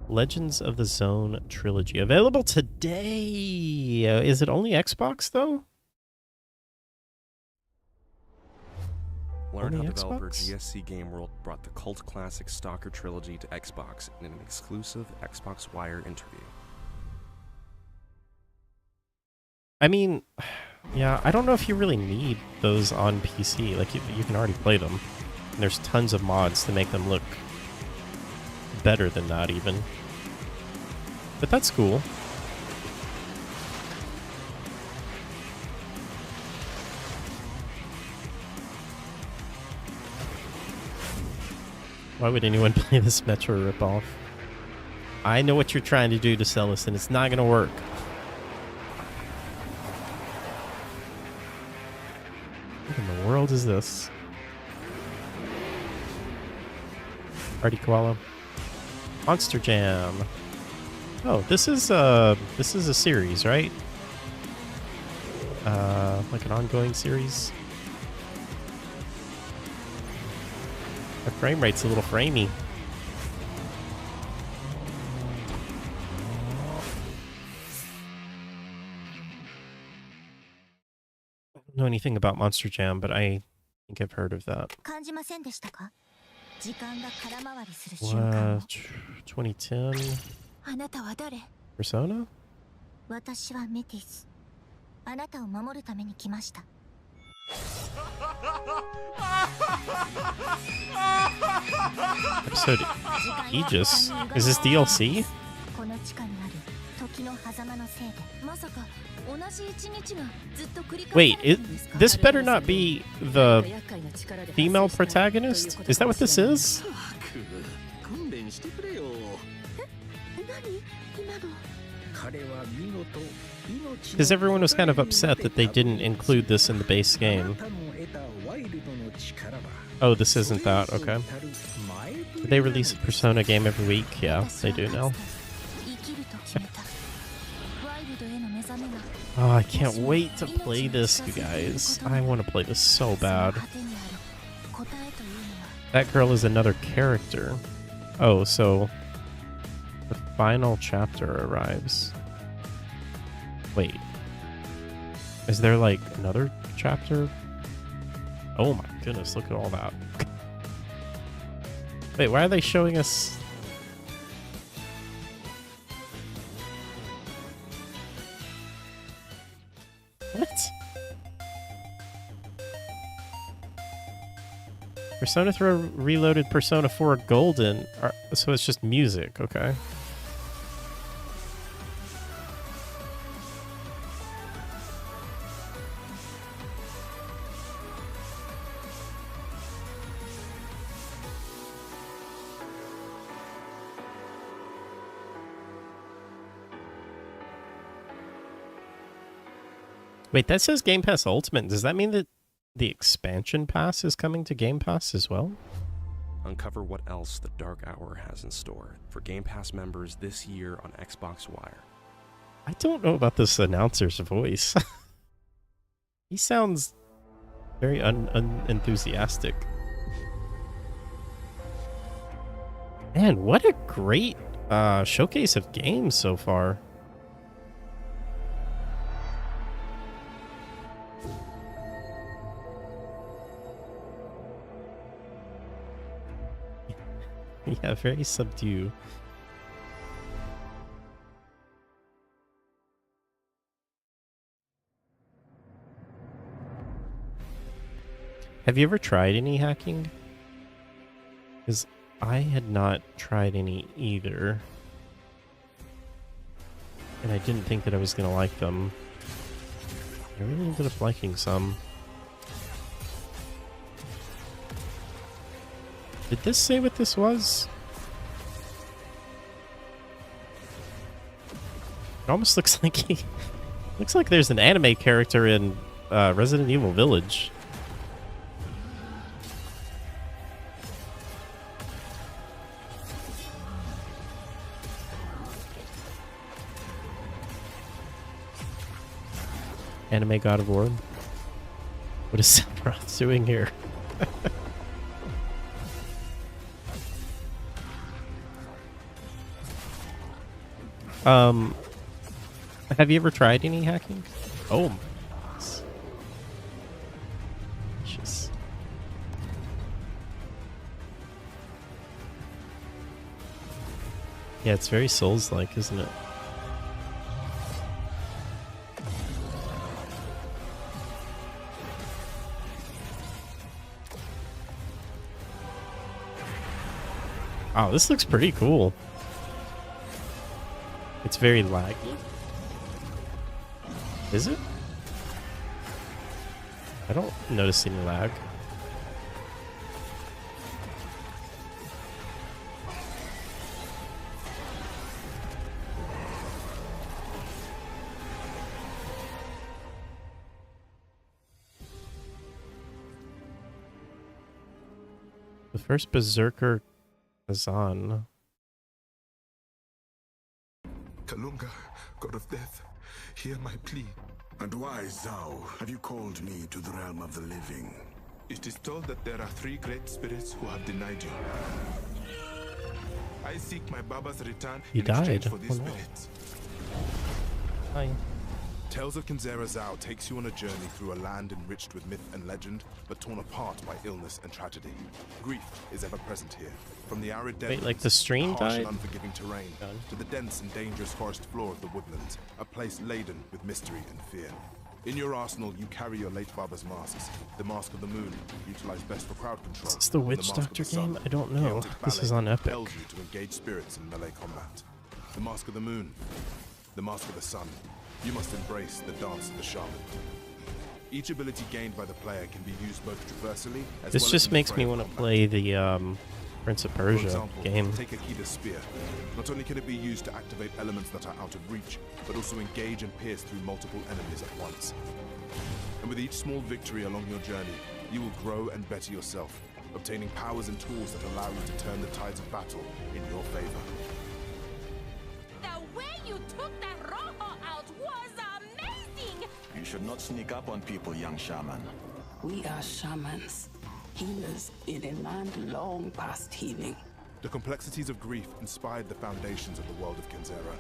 Legends of the Zone Trilogy. Available today! Is it only Xbox, though? Learn Only how developer Xbox? GSC Game World brought the cult classic Stalker trilogy to Xbox in an exclusive Xbox Wire interview. I mean, yeah, I don't know if you really need those on PC. Like, you can already play them. And there's tons of mods to make them look better than that, even. But that's cool. Why would anyone play this Metro ripoff? I know what you're trying to do to sell us, and it's not going to work. What in the world is this? Party Koala. Monster Jam. Oh, this is a series, right? Like an ongoing series. The frame rate's a little framey. don't know anything about Monster Jam, but I think I've heard of that. 2010? あなたは誰? Persona? 私はメティス。あなたを守るために来ました。Episode Aegis? Is this DLC? この地下にある時の狭間のせいで、まさか同じ一日がずっと繰り返 Wait, this better not be the female protagonist? Is that what this is? Because everyone was kind of upset that they didn't include this in the base game. Oh, this isn't that. Okay. Do they release a Persona game every week? Yeah, they do now. Oh, I can't wait to play this, you guys. I want to play this so bad. That girl is another character. Oh, so the final chapter arrives. Wait. Is there like another chapter? Oh my goodness, look at all that. Wait, why are they showing us? What? Persona 3 Reloaded, Persona 4 Golden. So it's just music, okay. Wait, that says Game Pass Ultimate. Does that mean that the expansion pass is coming to Game Pass as well? Uncover what else the Dark Hour has in store for Game Pass members this year on Xbox Wire. I don't know about this announcer's voice. He sounds very unenthusiastic. Man, what a great showcase of games so far. Yeah, very subdued. Have you ever tried any hacking? Because I had not tried any either. And I didn't think that I was going to like them. I really ended up liking some. Did this say what this was? It almost looks like looks like there's an anime character in Resident Evil Village. Anime God of War. What is Sephiroth doing here? Have you ever tried any hacking? Oh my goodness. Just... Yeah, it's very Souls-like, isn't it? Wow, this looks pretty cool. It's very laggy. Is it? I don't notice any lag. The first Berserker Kazan. Kalunga, god of death, hear my plea. And why, Zhao, have you called me to the realm of the living? It is told that there are 3 great spirits who have denied you. I seek my Baba's return He in died. exchange for these Oh, no. spirits. Hi. Tales of Kinzera Zhao takes you on a journey through a land enriched with myth and legend, but torn apart by illness and tragedy. Grief is ever present here. From the arid Wait, like the stream harsh died? and unforgiving terrain, to the dense and dangerous forest floor of the woodlands, a place laden with mystery and fear. In your arsenal, you carry your late father's masks. The Mask of the Moon, utilized best for crowd control. Is this the Witch Doctor game? I don't know. This is on Epic. Compels you to engage spirits in melee combat. The Mask of the Moon, the Mask of the Sun. You must embrace the dance of the shaman. Each ability gained by the player can be used both traversally as This well just as makes me want to play the Prince of For Persia example, game. take Akida's spear. Not only can it be used to activate elements that are out of reach, but also engage and pierce through multiple enemies at once. And with each small victory along your journey, you will grow and better yourself, obtaining powers and tools that allow you to turn the tides of battle in your favor. The way you took that rojo out was amazing! You should not sneak up on people, young shaman. We are shamans, healers in a land long past healing. The complexities of grief inspired the foundations of the world of Kinzera.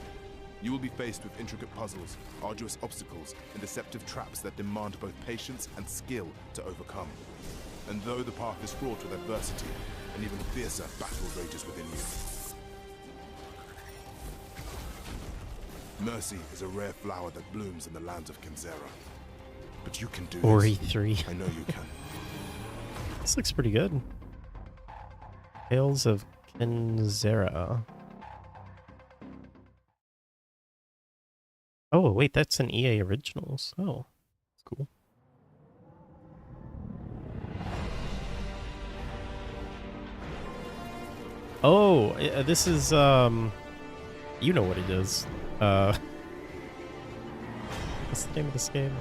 You will be faced with intricate puzzles, arduous obstacles, and deceptive traps that demand both patience and skill to overcome. And though the path is fraught with adversity, an even fiercer battle rages within you. Mercy is a rare flower that blooms in the lands of Kinzera. But you can do Ori this. 3. I know you can. This looks pretty good. Tales of Kinzera. Oh, wait, that's an EA Originals. Oh, that's cool. Oh, this is, you know what it is. What's the name of this game?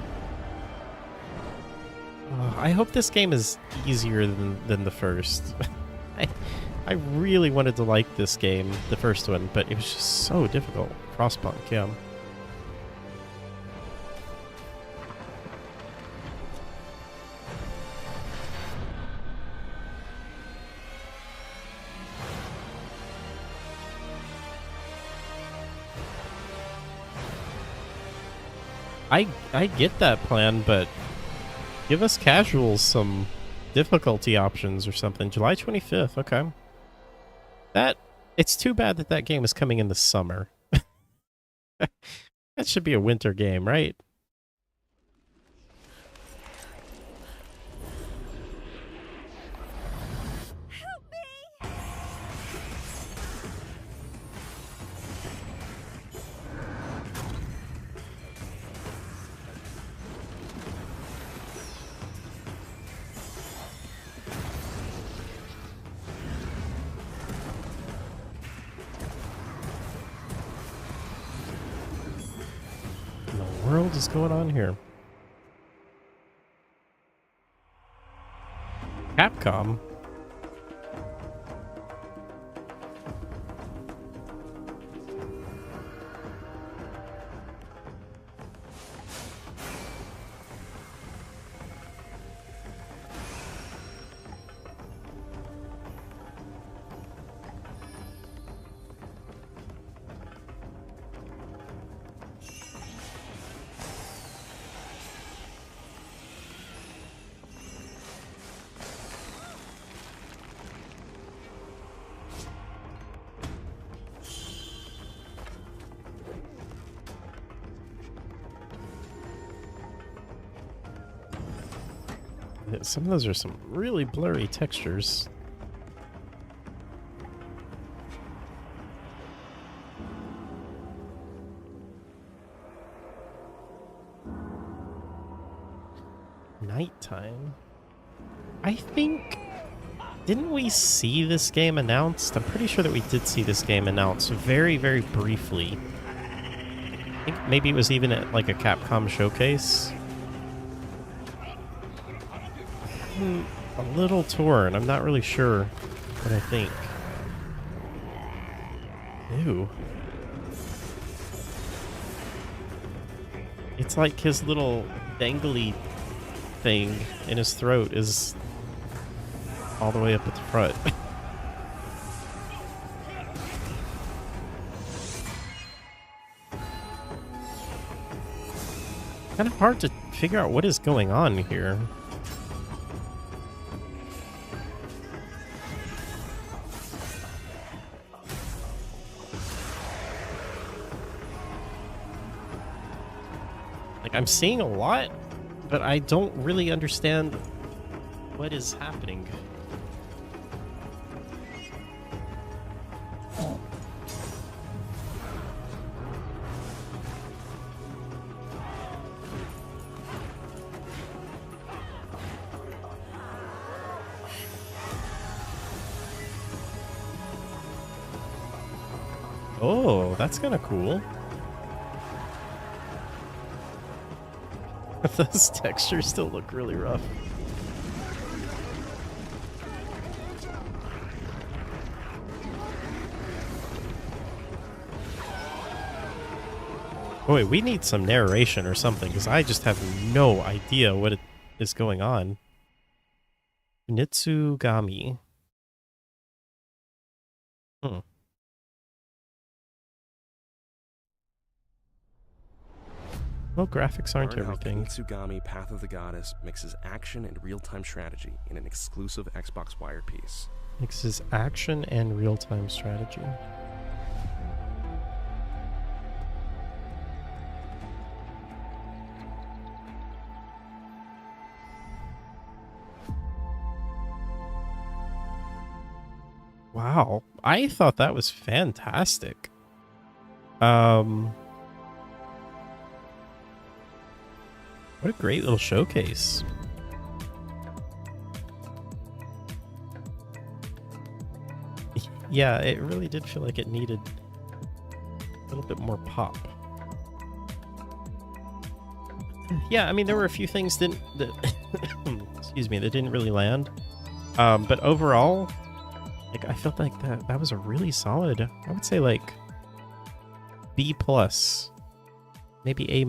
I hope this game is easier than the first. I really wanted to like this game, the first one, but it was just so difficult. Frostpunk, yeah. I get that plan, but give us casuals some difficulty options or something. July 25th, okay. It's too bad that that game is coming in the summer. That should be a winter game, right? What the world is going on here? Capcom? Some of those are some really blurry textures. Nighttime. I think... Didn't we see this game announced? I'm pretty sure that we did see this game announced very, very briefly. I think maybe it was even at like a Capcom showcase. I'm a little torn. I'm not really sure what I think. Ew. It's like his little dangly thing in his throat is all the way up at the front. Kind of hard to figure out what is going on here. Like, I'm seeing a lot, but I don't really understand what is happening. Oh, that's kind of cool. Those textures still look really rough. Oh, wait, we need some narration or something, because I just have no idea what is going on. Nitsugami. Well, graphics aren't Learn everything. How Tsugami Path of the Goddess mixes action and real-time strategy in an exclusive Xbox Wire piece. Mixes action and real-time strategy. Wow, I thought that was fantastic. What a great little showcase. Yeah, it really did feel like it needed a little bit more pop. Yeah, I mean, there were a few things that excuse me, that didn't really land. But overall, like, I felt like that was a really solid, I would say, like, B+, maybe A-.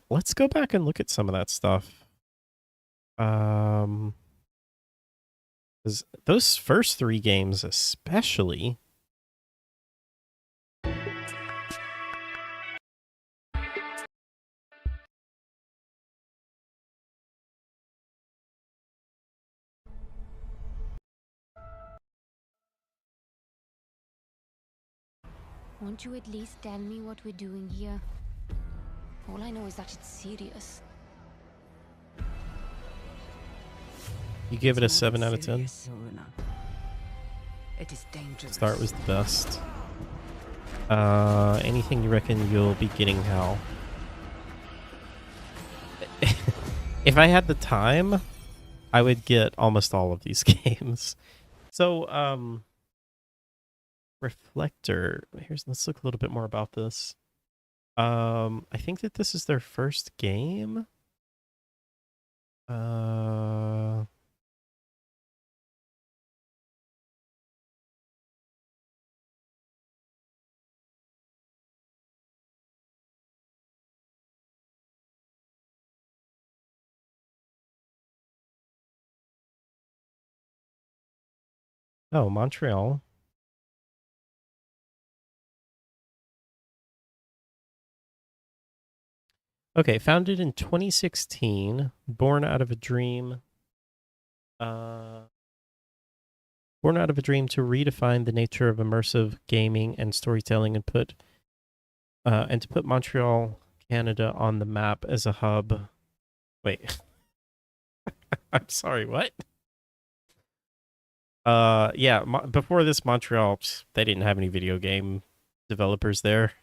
Let's go back and look at some of that stuff. 'Cause those first 3 games especially. Won't you at least tell me what we're doing here? All I know is that it's serious. You give it a 7 out of 10? It is dangerous. Start was the best. Anything you reckon you'll be getting, Hal? If I had the time, I would get almost all of these games. So, Reflector. Let's look a little bit more about this. I think that this is their first game. Oh, Montreal. Okay, founded in 2016, born out of a dream. Born out of a dream to redefine the nature of immersive gaming and storytelling and to put Montreal, Canada on the map as a hub. Wait. I'm sorry, what? Yeah, before this, Montreal, they didn't have any video game developers there.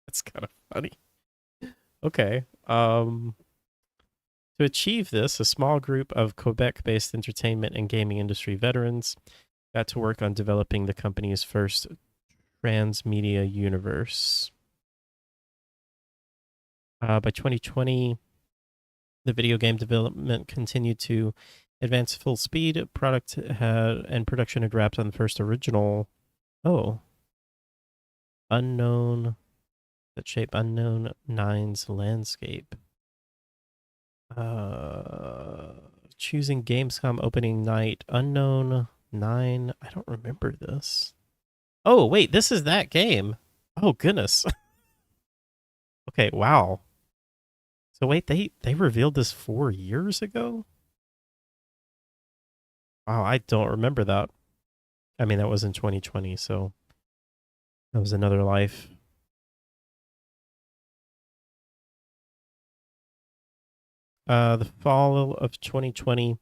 That's kind of funny. Okay. To achieve this, a small group of Quebec-based entertainment and gaming industry veterans got to work on developing the company's first transmedia universe. By 2020, the video game development continued to advance full speed. Production had wrapped on the first original. Oh. Unknown. That shape Unknown 9's landscape. Choosing Gamescom opening night. Unknown 9. I don't remember this. Oh, wait, this is that game. Oh, goodness. Okay, wow. So wait, they revealed this 4 years ago? Wow, I don't remember that. I mean, that was in 2020, so that was another life. The fall of 2020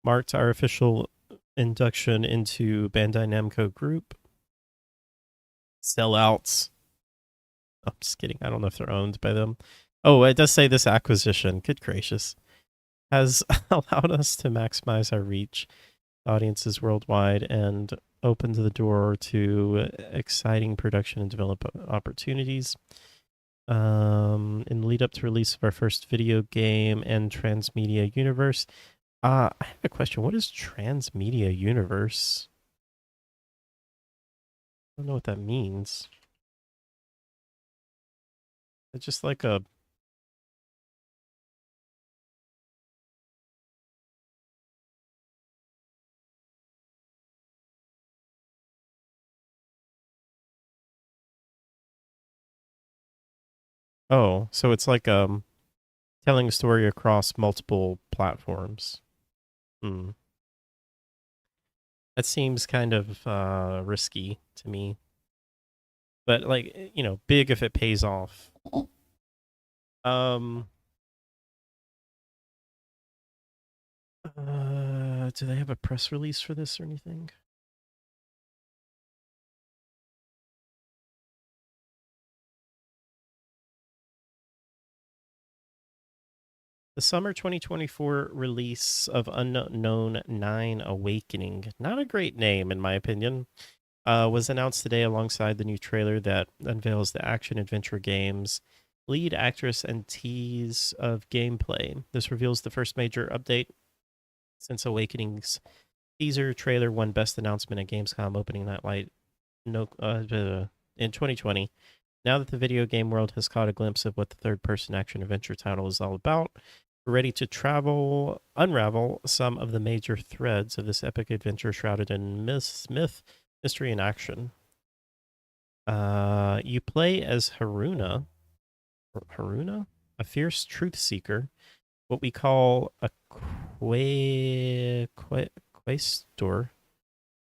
marked our official induction into Bandai Namco Group. Sellouts. I'm just kidding. I don't know if they're owned by them. Oh, it does say this acquisition, good gracious, has allowed us to maximize our reach, audiences worldwide, and opened the door to exciting production and development opportunities. In the lead up to release of our first video game and transmedia universe. I have a question. What is transmedia universe? I don't know what that means. It's just like a... Oh, so it's like telling a story across multiple platforms. Hmm. That seems kind of risky to me. But like, big if it pays off. Do they have a press release for this or anything? The summer 2024 release of Unknown 9 Awakening, not a great name in my opinion, was announced today alongside the new trailer that unveils the action-adventure game's lead actress and tease of gameplay. This reveals the first major update since Awakening's teaser trailer won Best Announcement at Gamescom opening night light in 2020. Now that the video game world has caught a glimpse of what the third-person action-adventure title is all about, we're ready to unravel some of the major threads of this epic adventure shrouded in myth, mystery, and action. You play as Haruna, a fierce truth seeker, what we call a quaestor,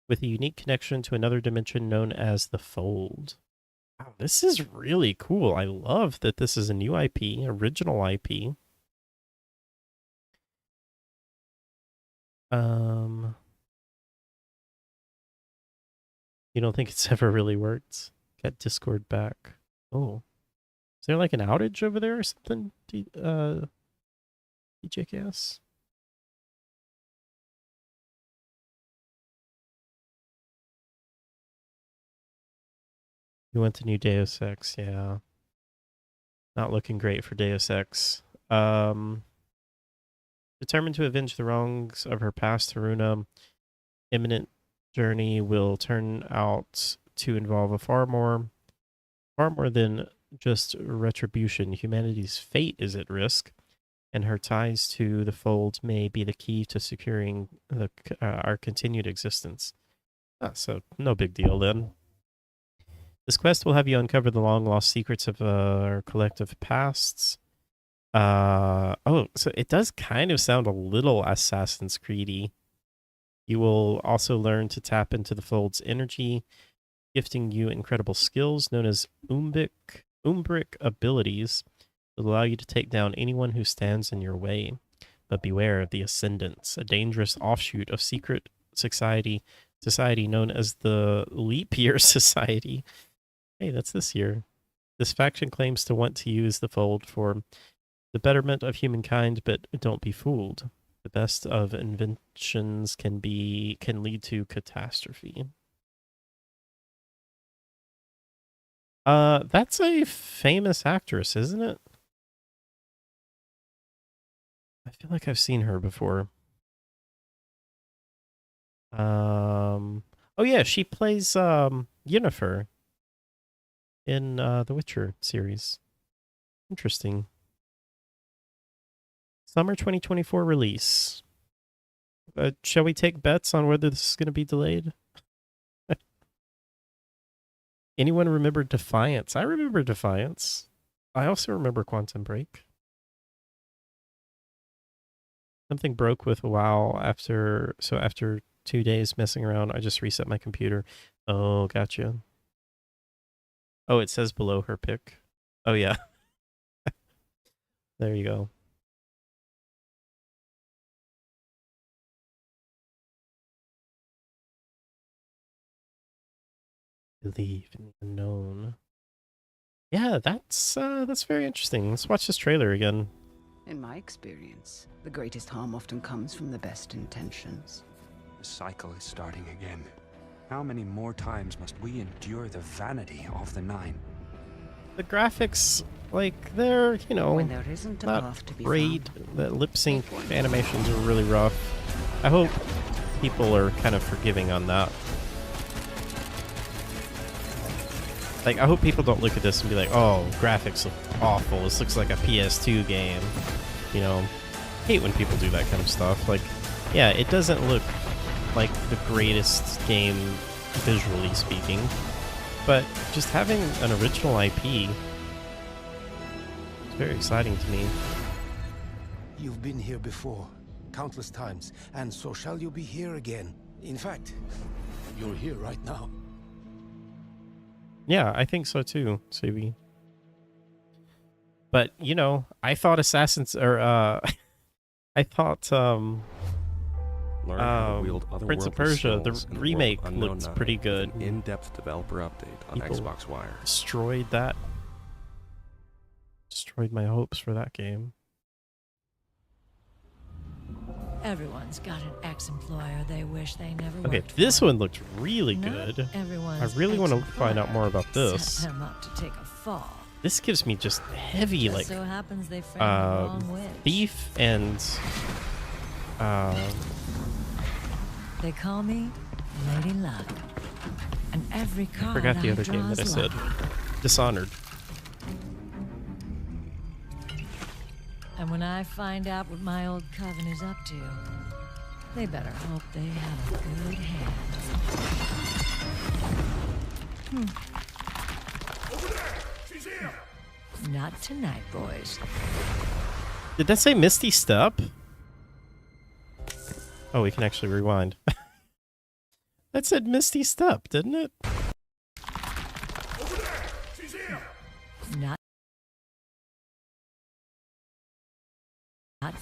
with a unique connection to another dimension known as the Fold. Wow, this is really cool. I love that this is a new IP, original IP. You don't think it's ever really worked? Got Discord back. Oh. Is there like an outage over there or something? DJKS? You went to new Deus Ex, yeah. Not looking great for Deus Ex. Determined to avenge the wrongs of her past, Haruna imminent journey will turn out to involve far more than just retribution. Humanity's fate is at risk, and her ties to the Fold may be the key to securing our continued existence. So no big deal then. This quest will have you uncover the long-lost secrets of our collective pasts. So it does kind of sound a little Assassin's Creed-y. You will also learn to tap into the Fold's energy, gifting you incredible skills known as Umbric abilities that allow you to take down anyone who stands in your way. But beware of the Ascendants, a dangerous offshoot of secret society known as the Leap Year Society. Hey, that's this year. This faction claims to want to use the Fold for the betterment of humankind, but don't be fooled. The best of inventions can lead to catastrophe. That's a famous actress, isn't it? I feel like I've seen her before. Oh yeah, she plays Yennefer in the Witcher series. Interesting. Summer 2024 release. Shall we take bets on whether this is going to be delayed? Anyone remember Defiance? I remember Defiance. I also remember Quantum Break. Something broke with WoW after 2 days messing around. I just reset my computer. Oh, gotcha. Oh, it says below her pick. Oh yeah. There you go. Believe in the unknown. Yeah, that's very interesting. Let's watch this trailer again. In my experience, the greatest harm often comes from the best intentions. The cycle is starting again. How many more times must we endure the vanity of the Nine? The graphics, like, they're, you know, When there isn't a not path to be great. found, The lip sync animations are really rough. I hope people are kind of forgiving on that. Like, I hope people don't look at this and be like, oh, graphics look awful. This looks like a PS2 game. You know, hate when people do that kind of stuff. Like, yeah, it doesn't look like the greatest game visually speaking, but just having an original IP is very exciting to me. You've been here before, countless times, and so shall you be here again. In fact, you're here right now. Yeah, I think so too, Subi. But, you know, I thought I thought Learn how to wield Prince of otherworldly Persia, the skills in remake world unknown looked 9 pretty with good. an in-depth developer update on People Xbox Wire. destroyed my hopes for that game. Everyone's got an ex-employer they wish they never Okay, worked this for. one looked really Not good. everyone's I really want to find out ex-employer more about set this. them up to take a fall. This gives me just heavy, Just like, so happens they found the wrong witch. beef and They call me Lady Luck, and every I card forgot the other game that I draw is said. lucky. Dishonored. And when I find out what my old coven is up to, they better hope they have a good hand. Over there! She's here! Not tonight, boys. Did that say Misty Step? Oh, we can actually rewind. That said Misty Step, didn't it? Over there! She's here! Not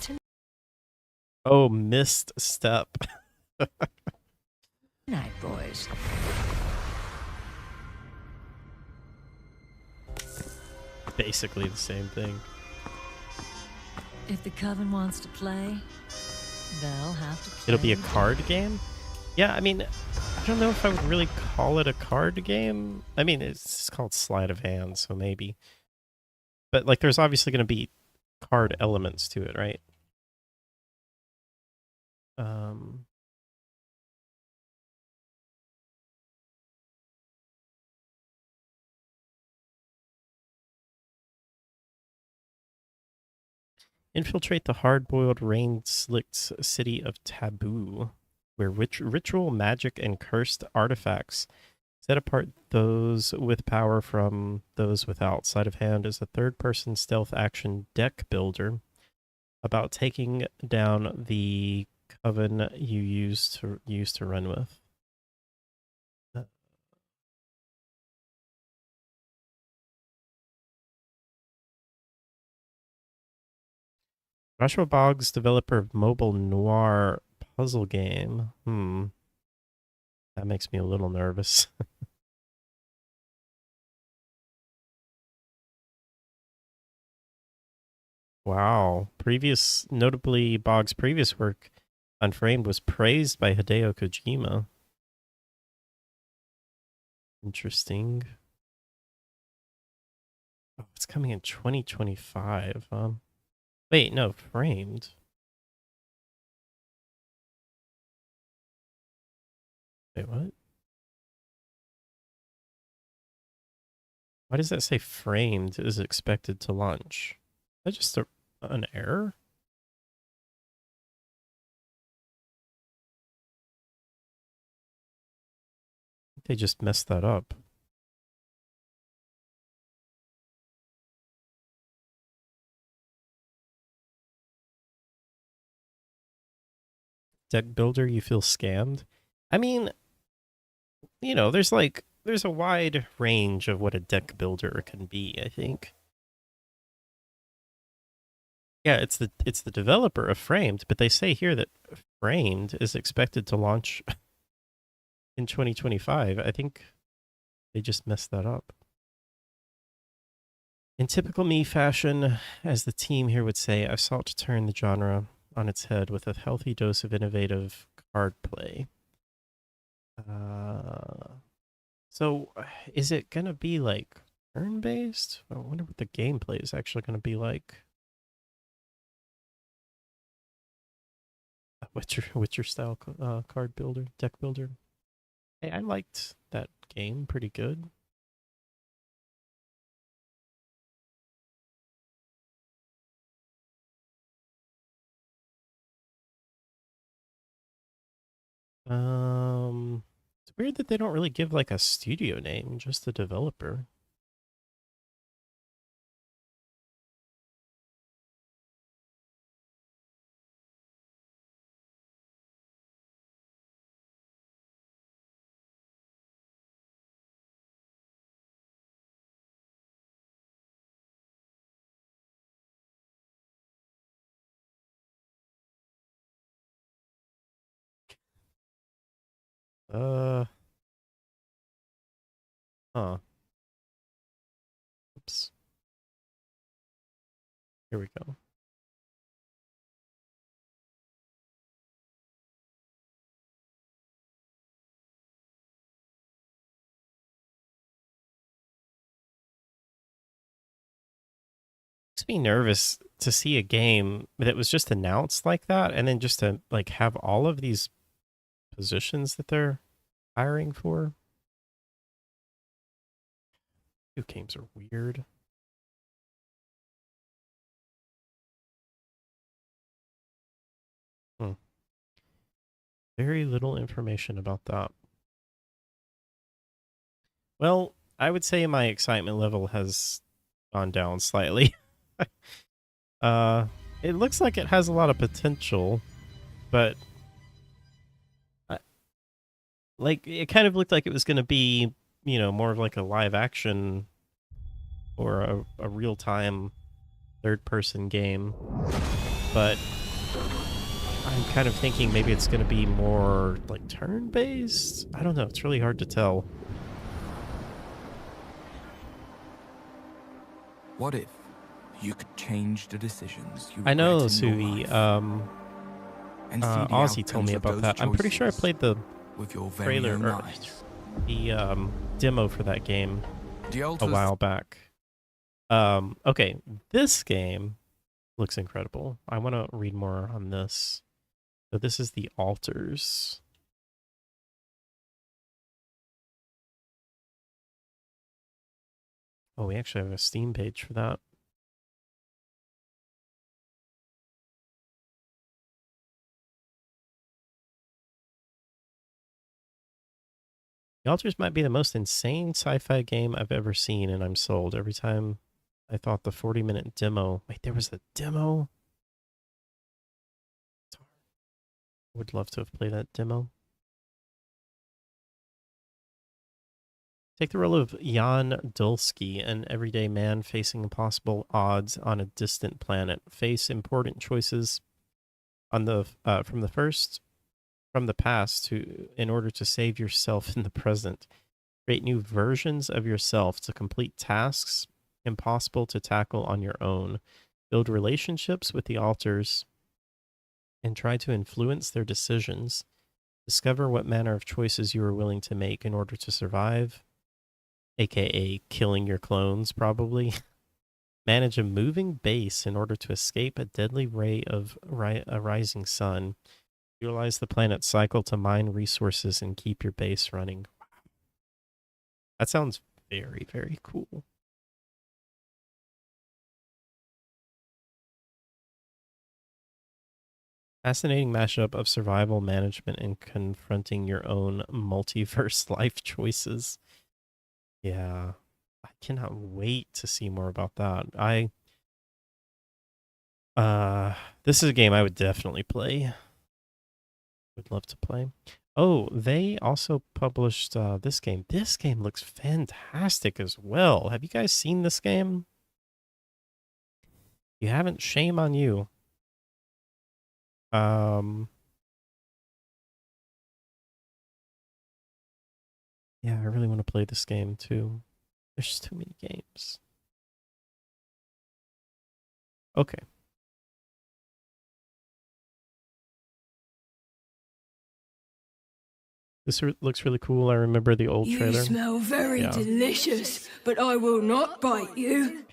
tonight, Oh, Mist Step. boys. Basically the same thing. If the coven wants to play, they'll have to play. It'll be a card game? Yeah, I mean, I don't know if I would really call it a card game. I mean, it's called Sleight of Hand, so maybe. But, like, there's obviously going to be card elements to it, right? Infiltrate the hard-boiled, rain-slicked city of Taboo, where ritual, magic, and cursed artifacts set apart those with power from those without. Sleight of Hand is a third-person stealth action deck builder about taking down the coven you used to run with. Joshua Boggs, developer of mobile noir puzzle game. That makes me a little nervous. Wow. Notably, Boggs' previous work, Unframed, was praised by Hideo Kojima. Interesting. Oh, it's coming in 2025. Wait, no, Framed. Wait, what? Why does that say Framed is expected to launch? Is that just an error? They just messed that up. deck builder, you feel scammed. I mean, you know, there's a wide range of what a deck builder can be, I think. Yeah, it's the developer of Framed, but they say here that Framed is expected to launch in 2025. I think they just messed that up. In typical me fashion, as the team here would say, I've sought to turn the genre on its head with a healthy dose of innovative card play. So is it going to be like turn-based? I wonder what the gameplay is actually going to be like. Witcher style card builder, deck builder. Hey, I liked that game pretty good. It's weird that they don't really give like a studio name, just the developer. Huh. Oops. Here we go. Makes me nervous to see a game that was just announced like that, and then just to like have all of these positions that they're hiring for. New games are weird. Very little information about that. Well, I would say my excitement level has gone down slightly. It looks like it has a lot of potential, but like it kind of looked like it was going to be, you know, more of like a live action or a real time third person game. But I'm kind of thinking maybe it's going to be more like turn based. I don't know. It's really hard to tell. What if you could change the decisions you I know, regret in your Sui. life and see the Ozzy told outcomes me of about those that. I'm pretty sure I choices played the with your very trailer own or eyes? the demo for that game The a altars- while back. Okay, this game looks incredible. I want to read more on this. So this is the altars. Oh, we actually have a Steam page for that. The Altars might be the most insane sci-fi game I've ever seen, and I'm sold. Every time I thought the 40-minute demo... Wait, there was a demo? Would love to have played that demo. Take the role of Jan Dulski, an everyday man facing impossible odds on a distant planet. Face important choices on the from the past in order to save yourself in the present. Create new versions of yourself to complete tasks impossible to tackle on your own. Build relationships with the altars and try to influence their decisions. Discover what manner of choices you are willing to make in order to survive, aka killing your clones, probably. Manage a moving base in order to escape a deadly ray of a rising sun. Utilize the planet's cycle to mine resources and keep your base running. That sounds very, very cool. Fascinating mashup of survival management and confronting your own multiverse life choices. Yeah, I cannot wait to see more about that. This is a game I would definitely play. Would love to play. Oh, they also published this game. This game looks fantastic as well. Have you guys seen this game? If you haven't, shame on you. Yeah, I really want to play this game too. There's just too many games. Okay. This looks really cool. I remember the old trailer. You smell very delicious, but I will not bite you.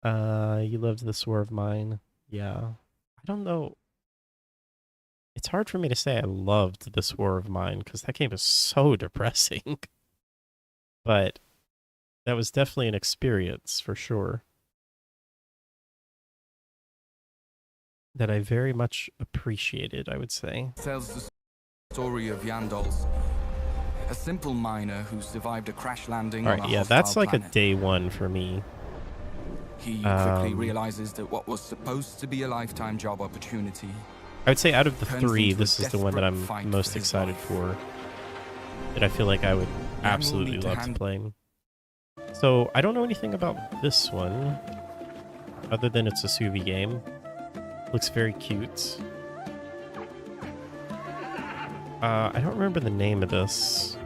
You loved This War of Mine. Yeah. I don't know. It's hard for me to say I loved This War of Mine because that game is so depressing. But that was definitely an experience for sure. That I very much appreciated, I would say. Tells the story of Yandol's, a simple miner who survived a crash landing on a yeah, hostile that's like planet. a day one for me. He quickly realizes that what was supposed to be a lifetime job opportunity, I would say out of the turns three, into a this is the one that desperate I'm fight most for his excited life. for. That I feel like I would absolutely need to love to hand- play. So I don't know anything about this one, other than it's a Suvi game. Looks very cute. I don't remember the name of this.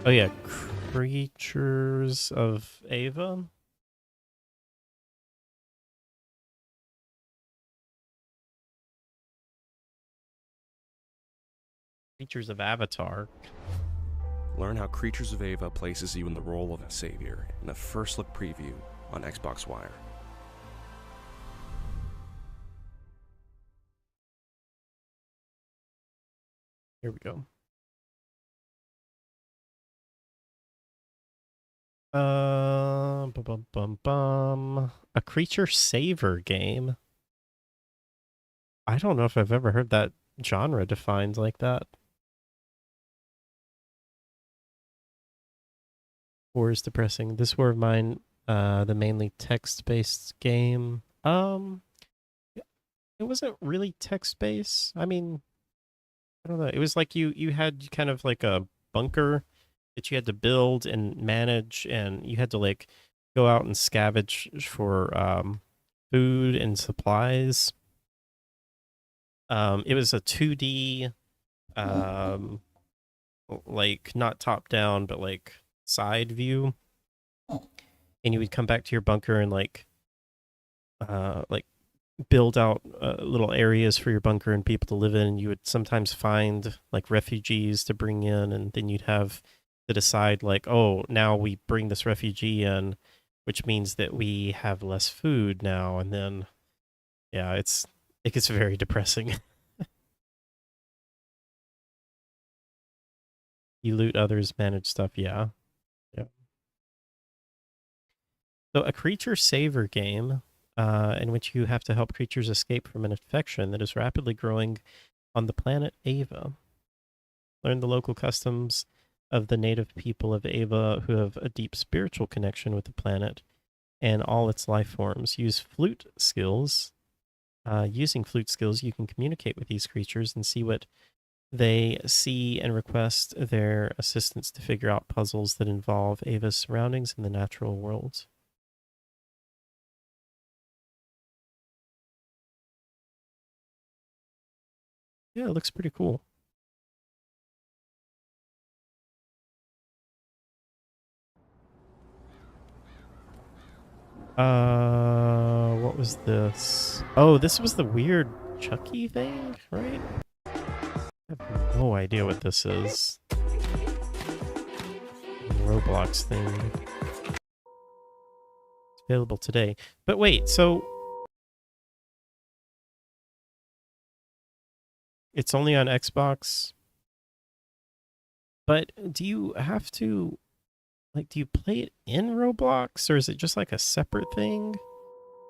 Oh yeah, Creatures of Ava. Creatures of Avatar. Learn how Creatures of Ava places you in the role of a savior in a first look preview on Xbox Wire. Here we go. A creature saver game. I don't know if I've ever heard that genre defined like that. War is depressing. This War of Mine, the mainly text-based game. It wasn't really text-based. I mean, I don't know. It was like you had kind of like a bunker that you had to build and manage, and you had to like go out and scavenge for food and supplies. It was a 2D, like not top down, but like side view, and you would come back to your bunker and like build out little areas for your bunker and people to live in. And you would sometimes find like refugees to bring in, and then you'd have to decide like, oh, now we bring this refugee in, which means that we have less food now. And then, yeah, it gets very depressing. You loot others, manage stuff. Yeah. So a creature saver game in which you have to help creatures escape from an infection that is rapidly growing on the planet Ava. Learn the local customs of the native people of Ava who have a deep spiritual connection with the planet and all its life forms. Use flute skills. Using flute skills, you can communicate with these creatures and see what they see and request their assistance to figure out puzzles that involve Ava's surroundings and the natural world. Yeah, it looks pretty cool. What was this? Oh, this was the weird Chucky thing, right? I have no idea what this is. Roblox thing. It's available today. But wait, so it's only on Xbox? But do you have to, like, do you play it in Roblox, or is it just like a separate thing?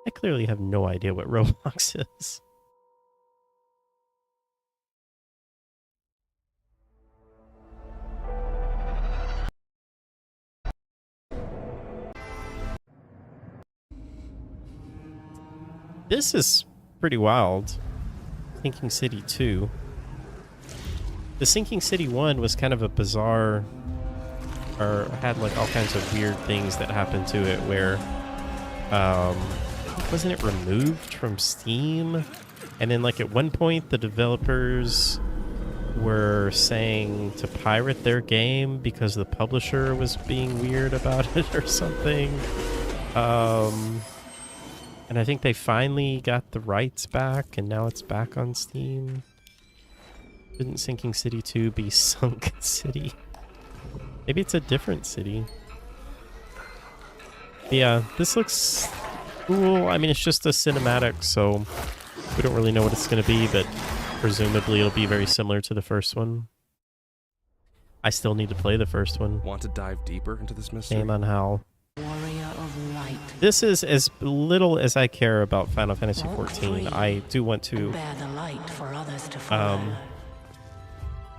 I clearly have no idea what Roblox is. This is pretty wild. Sinking City 2. The Sinking City 1 was kind of a bizarre, or had like all kinds of weird things that happened to it where, wasn't it removed from Steam? And then like at one point the developers were saying to pirate their game because the publisher was being weird about it or something. And I think they finally got the rights back, and now it's back on Steam. Shouldn't Sinking City 2 be Sunk City? Maybe it's a different city. But yeah, this looks cool. I mean, it's just a cinematic, so we don't really know what it's going to be, but presumably it'll be very similar to the first one. I still need to play the first one. Want to dive deeper into this mystery? Shame on Hal. Warrior of light. This is as little as I care about Final Fantasy XIV. I do want to Bear the light for others to follow.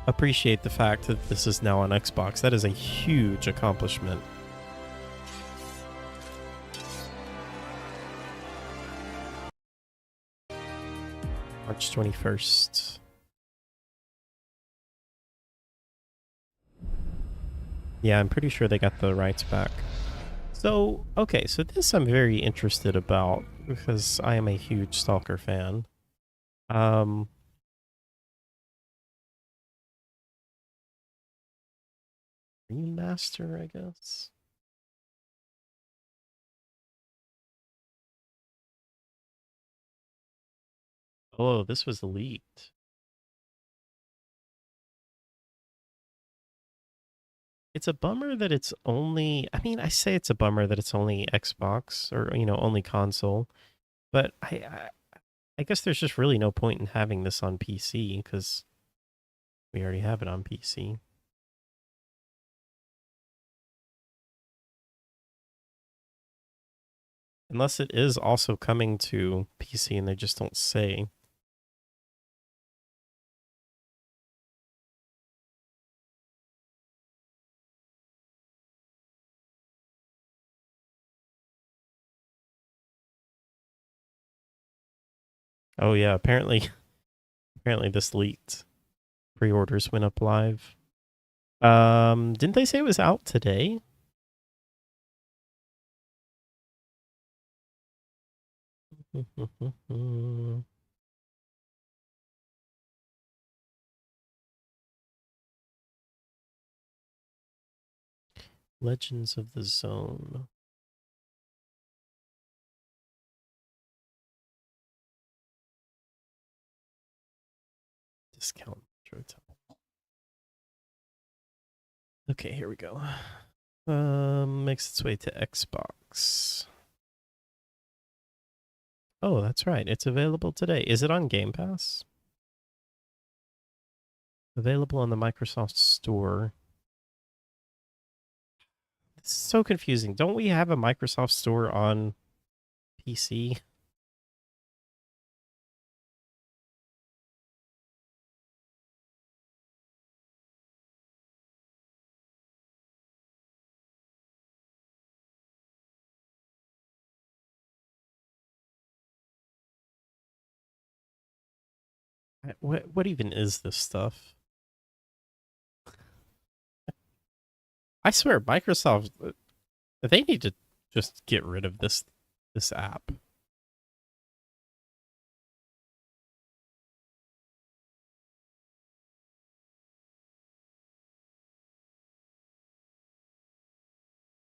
Appreciate the fact that this is now on Xbox. That is a huge accomplishment. March 21st. Yeah, I'm pretty sure they got the rights back. So, okay, so this I'm very interested about because I am a huge Stalker fan. Remaster, I guess. Oh, this was leaked. It's a bummer that it's only, I mean, I say it's a bummer that it's only Xbox or, you know, only console, but I guess there's just really no point in having this on PC because we already have it on PC. Unless it is also coming to PC and they just don't say. Oh yeah, apparently this leaked. Pre-orders went up live. Didn't they say it was out today? Legends of the Zone. Discount Metro Time. Okay, here we go. Makes its way to Xbox. Oh, that's right. It's available today. Is it on Game Pass? Available on the Microsoft Store. This is so confusing. Don't we have a Microsoft Store on PC? What even is this stuff? I swear, Microsoft, they need to just get rid of this app.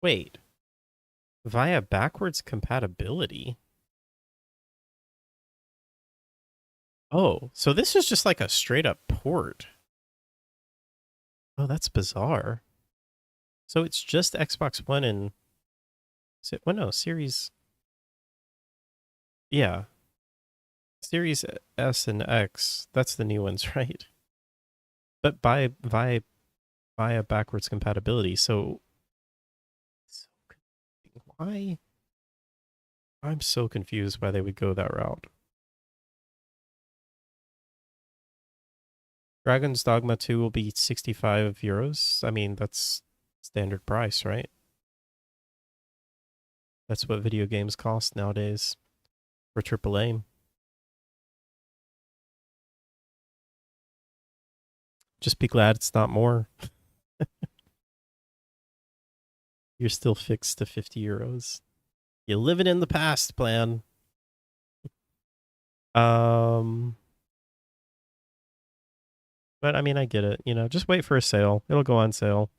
Wait. Via backwards compatibility? Oh, so this is just like a straight up port. Oh, that's bizarre. So it's just Xbox One and... Well, no, Series... Yeah. Series S and X, that's the new ones, right? But via backwards compatibility, so why? I'm so confused why they would go that route. Dragon's Dogma 2 will be 65 euros. I mean, that's standard price, right? That's what video games cost nowadays. for AAA. Just be glad it's not more. You're still fixed to 50 euros. You're living in the past, plan. But I mean, I get it. You know, just wait for a sale. It'll go on sale.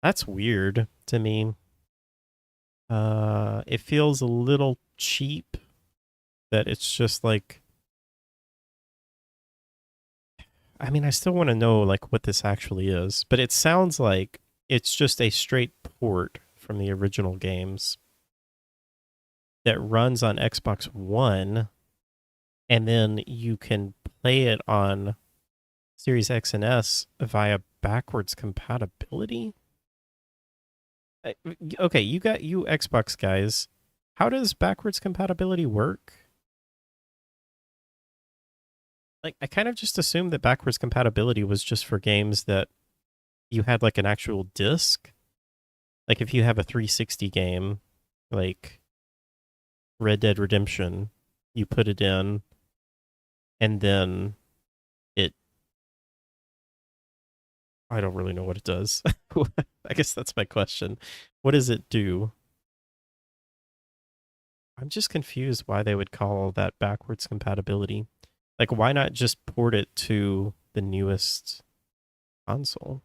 That's weird to me. It feels a little cheap that it's just like, I mean, I still want to know like what this actually is, but it sounds like it's just a straight port from the original games that runs on Xbox One, and then you can play it on Series X and S via backwards compatibility. Okay, you Xbox guys. How does backwards compatibility work? Like, I kind of just assumed that backwards compatibility was just for games that you had like an actual disc. Like if you have a 360 game, like Red Dead Redemption, you put it in, and then I don't really know what it does. I guess that's my question. What does it do? I'm just confused why they would call that backwards compatibility. Like, why not just port it to the newest console?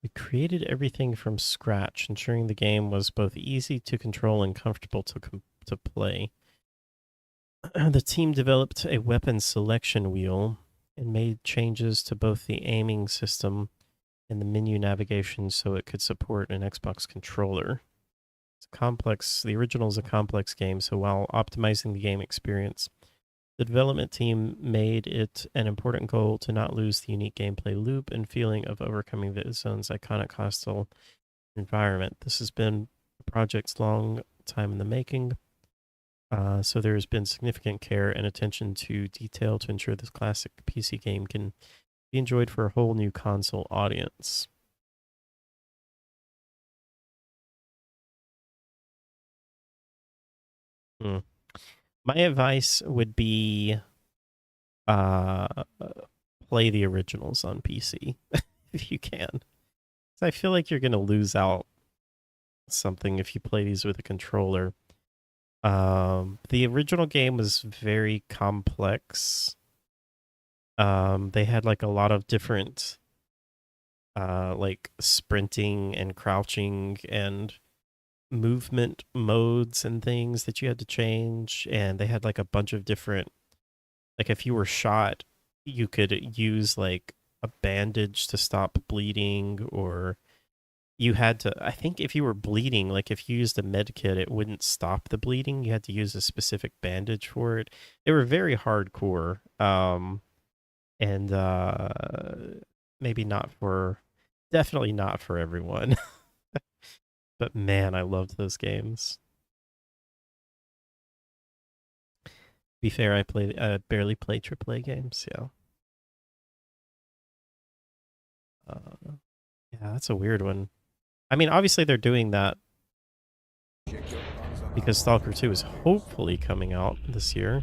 We created everything from scratch, ensuring the game was both easy to control and comfortable to play. The team developed a weapon selection wheel and made changes to both the aiming system and the menu navigation so it could support an Xbox controller. It's complex. The original is a complex game, so while optimizing the game experience, the development team made it an important goal to not lose the unique gameplay loop and feeling of overcoming the zone's iconic hostile environment. This has been a project's long time in the making, so there has been significant care and attention to detail to ensure this classic PC game can be enjoyed for a whole new console audience. My advice would be play the originals on PC if you can. I feel like you're going to lose out something if you play these with a controller. The original game was very complex. They had like a lot of different like sprinting and crouching and movement modes and things that you had to change, and they had like a bunch of different, like if you were shot you could use like a bandage to stop bleeding, or you had to, I think if you were bleeding, like if you used a med kit it wouldn't stop the bleeding, you had to use a specific bandage for it. They were very hardcore, and maybe not for, definitely not for everyone. But man, I loved those games. To be fair, I barely play AAA games. Yeah. Yeah, that's a weird one. I mean, obviously they're doing that because Stalker 2 is hopefully coming out this year.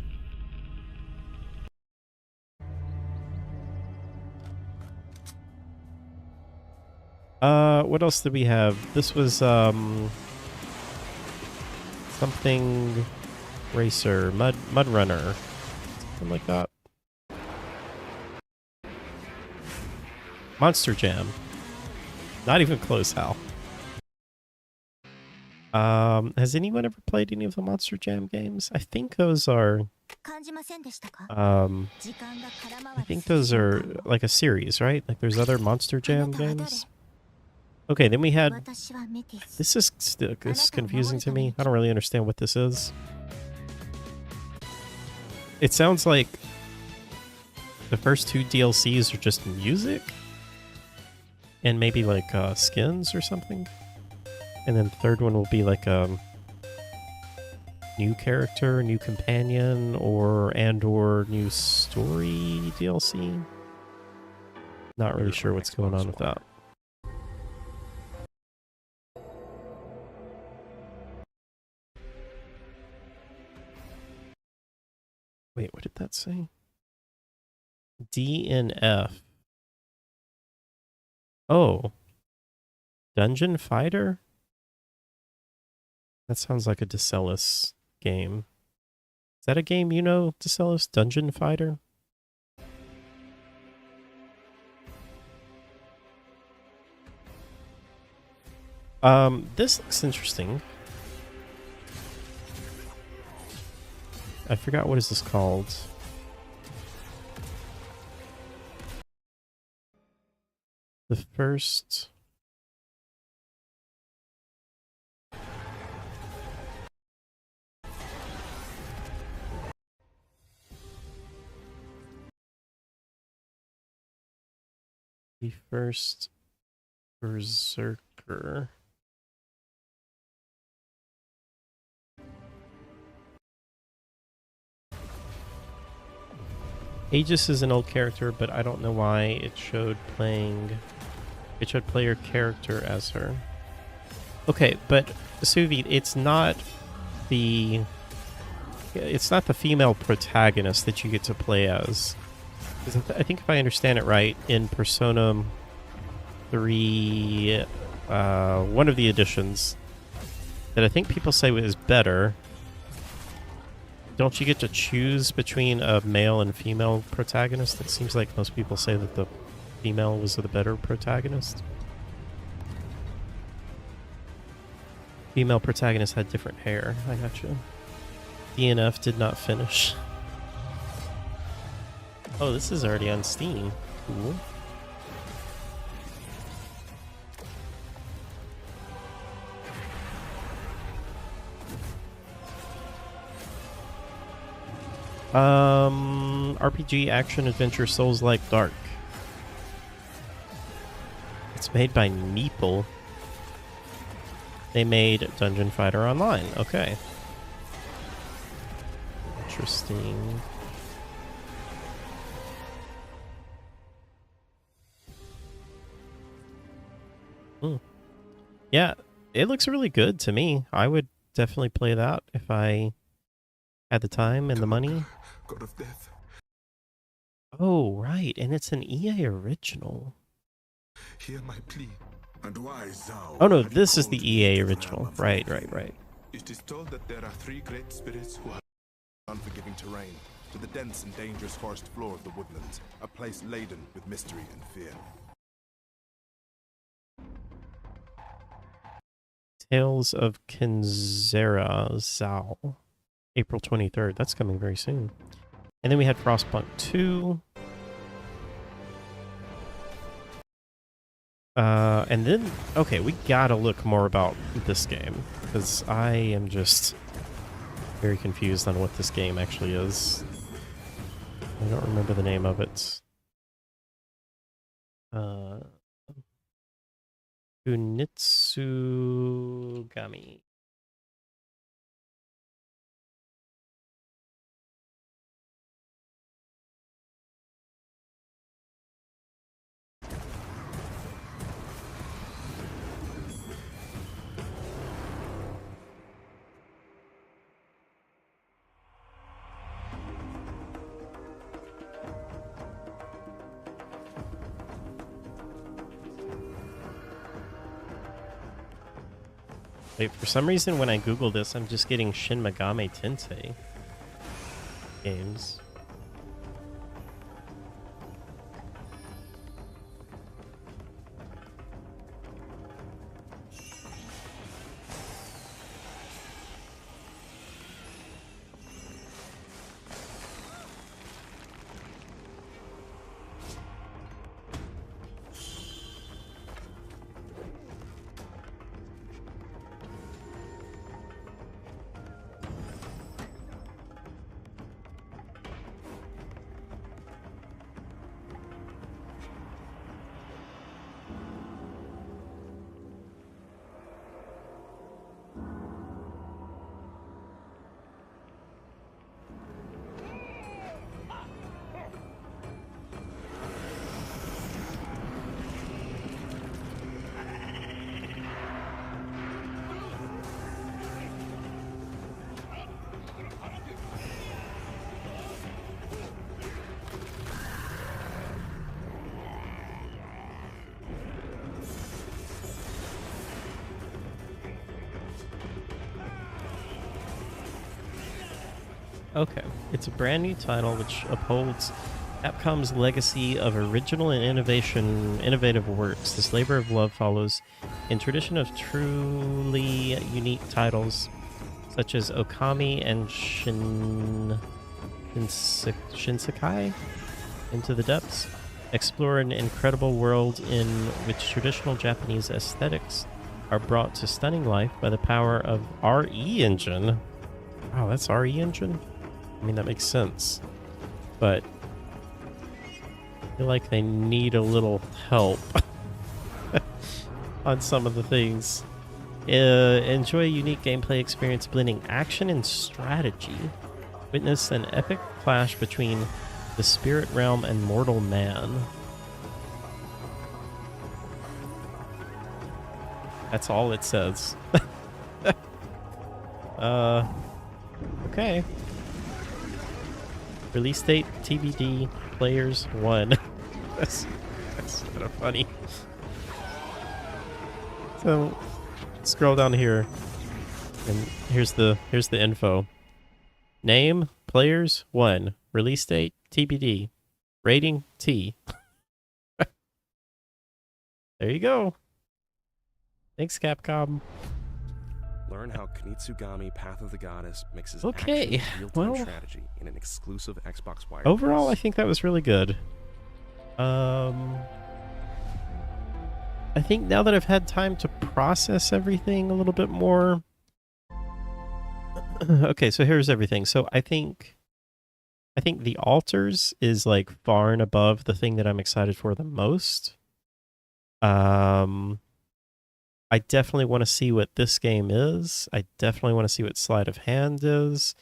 What else did we have? This was something racer, mud runner, something like that. Monster Jam. Not even close, Hal. Has anyone ever played any of the Monster Jam games? I think those are like a series, right? Like there's other Monster Jam games. Okay, then we had, this is confusing to me. I don't really understand what this is. It sounds like the first 2 DLCs are just music and maybe like skins or something, and then the third one will be like a new character, new companion, or new story DLC. Not really sure what's going on with that. Wait, what did that say? DNF. Oh. Dungeon Fighter? That sounds like a Decellus game. Is that a game you know, Decellus? Dungeon Fighter? This looks interesting. I forgot, what is this called? The first... The first Berserker. Aegis is an old character, but I don't know why it showed player character as her. Okay, but Suvi, it's not the female protagonist that you get to play as. I think if I understand it right, in Persona 3, one of the editions that I think people say is better, don't you get to choose between a male and female protagonist? It seems like most people say that the female was the better protagonist. Female protagonist had different hair. I gotcha. DNF did not finish. Oh, this is already on Steam. Cool. RPG action adventure Souls-like Dark. It's made by Meeple. They made Dungeon Fighter Online. Okay. Interesting. Yeah, it looks really good to me. I would definitely play that if I had the time and the money. God of Death. Oh, right, and it's an EA original. Hear my plea. And why, Zhao? Oh no, this is the EA original. Right. It is told that there are 3 great spirits who have unforgiving terrain to the dense and dangerous forest floor of the woodlands, a place laden with mystery and fear. Tales of Kinzera Zhao. April 23rd. That's coming very soon. And then we had Frostpunk 2. And then, okay, we gotta look more about this game, because I am just very confused on what this game actually is. I don't remember the name of it. Kunitsugami. Wait, for some reason when I Google this, I'm just getting Shin Megami Tensei games. Okay, it's a brand new title which upholds Capcom's legacy of original and innovative works. This labor of love follows in tradition of truly unique titles such as Okami and Shinsekai Into the Depths. Explore an incredible world in which traditional Japanese aesthetics are brought to stunning life by the power of RE Engine. Wow, that's RE Engine? I mean, that makes sense. But I feel like they need a little help on some of the things. Enjoy a unique gameplay experience blending action and strategy. Witness an epic clash between the spirit realm and mortal man. That's all it says. Okay. Release date TBD. Players 1. That's kind of funny. So scroll down here, and here's the info. Name players 1. Release date TBD. Rating T. There you go. Thanks, Capcom. Learn how Kunitsugami Path of the Goddess mixes Okay, action with real-time well, strategy in an exclusive Xbox Wire. Overall, I think that was really good. I think now that I've had time to process everything a little bit more. Okay, so here's everything. So I think The Altars is like far and above the thing that I'm excited for the most. I definitely want to see what this game is. I definitely want to see what Sleight of Hand is.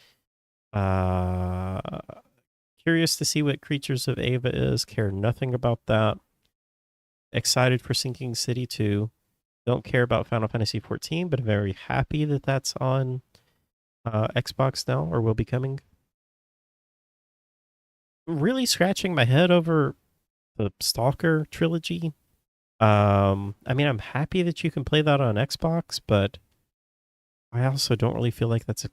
Curious to see what Creatures of Ava is. Care nothing about that. Excited for Sinking City 2. Don't care about Final Fantasy 14, but very happy that that's on Xbox now, or will be coming. Really scratching my head over the Stalker trilogy. I mean, I'm happy that you can play that on Xbox, but I also don't really feel like that's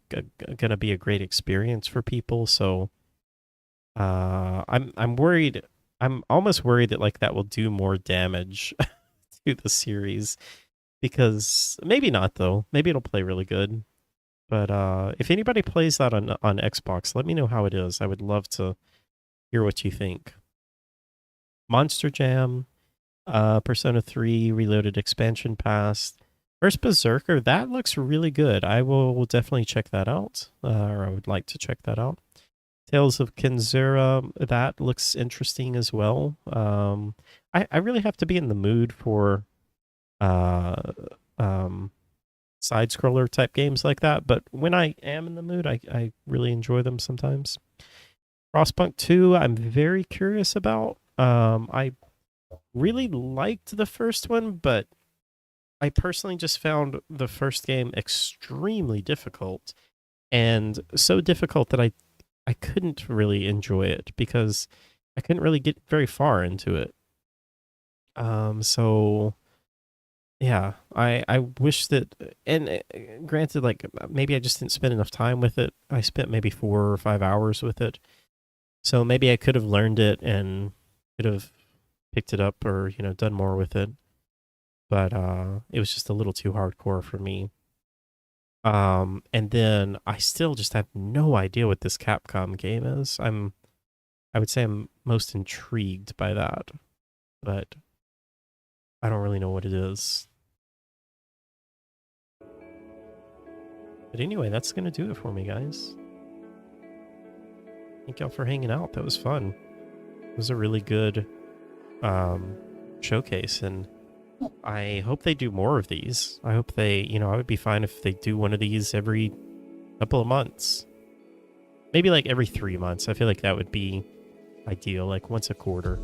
gonna be a great experience for people. So, I'm worried. I'm almost worried that like that will do more damage to the series, because maybe not though. Maybe it'll play really good. But if anybody plays that on Xbox, let me know how it is. I would love to hear what you think. Monster Jam. Persona 3 Reloaded Expansion Pass. First Berserker, that looks really good. I will definitely check that out, or I would like to check that out. Tales of Kenzura, that looks interesting as well. I really have to be in the mood for side-scroller type games like that, but when I am in the mood, I really enjoy them sometimes. Frostpunk 2, I'm very curious about. I really liked the first one, but I personally just found the first game extremely difficult, and so difficult that I couldn't really enjoy it because I couldn't really get very far into it. So yeah, I wish that, and granted, like maybe I just didn't spend enough time with it. I spent maybe 4 or 5 hours with it, so maybe I could have learned it and could have picked it up, or done more with it, but it was just a little too hardcore for me. And then I still just have no idea what this Capcom game is. I would say I'm most intrigued by that, but I don't really know what it is. But anyway, that's gonna do it for me, guys. Thank y'all for hanging out. That was fun. It was a really good showcase, and I hope they do more of these. I hope they, I would be fine if they do one of these every couple of months. Maybe like every 3 months. I feel like that would be ideal, like once a quarter.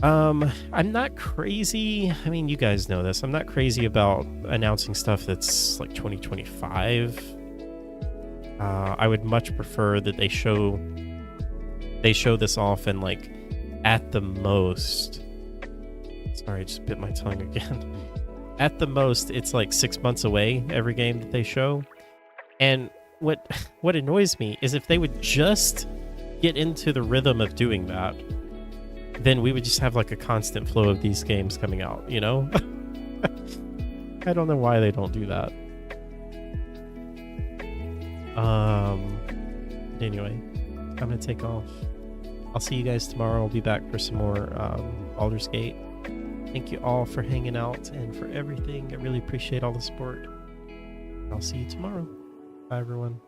I'm not crazy. I mean, you guys know this. I'm not crazy about announcing stuff that's like 2025. I would much prefer that they show this off and like at the most. Sorry, I just bit my tongue again. At the most, it's like 6 months away every game that they show. And what annoys me is if they would just get into the rhythm of doing that, then we would just have like a constant flow of these games coming out, you know? I don't know why they don't do that. Anyway, I'm gonna take off. I'll see you guys tomorrow. I'll be back for some more Baldur's Gate. Thank you all for hanging out and for everything. I really appreciate all the support. I'll see you tomorrow. Bye, everyone.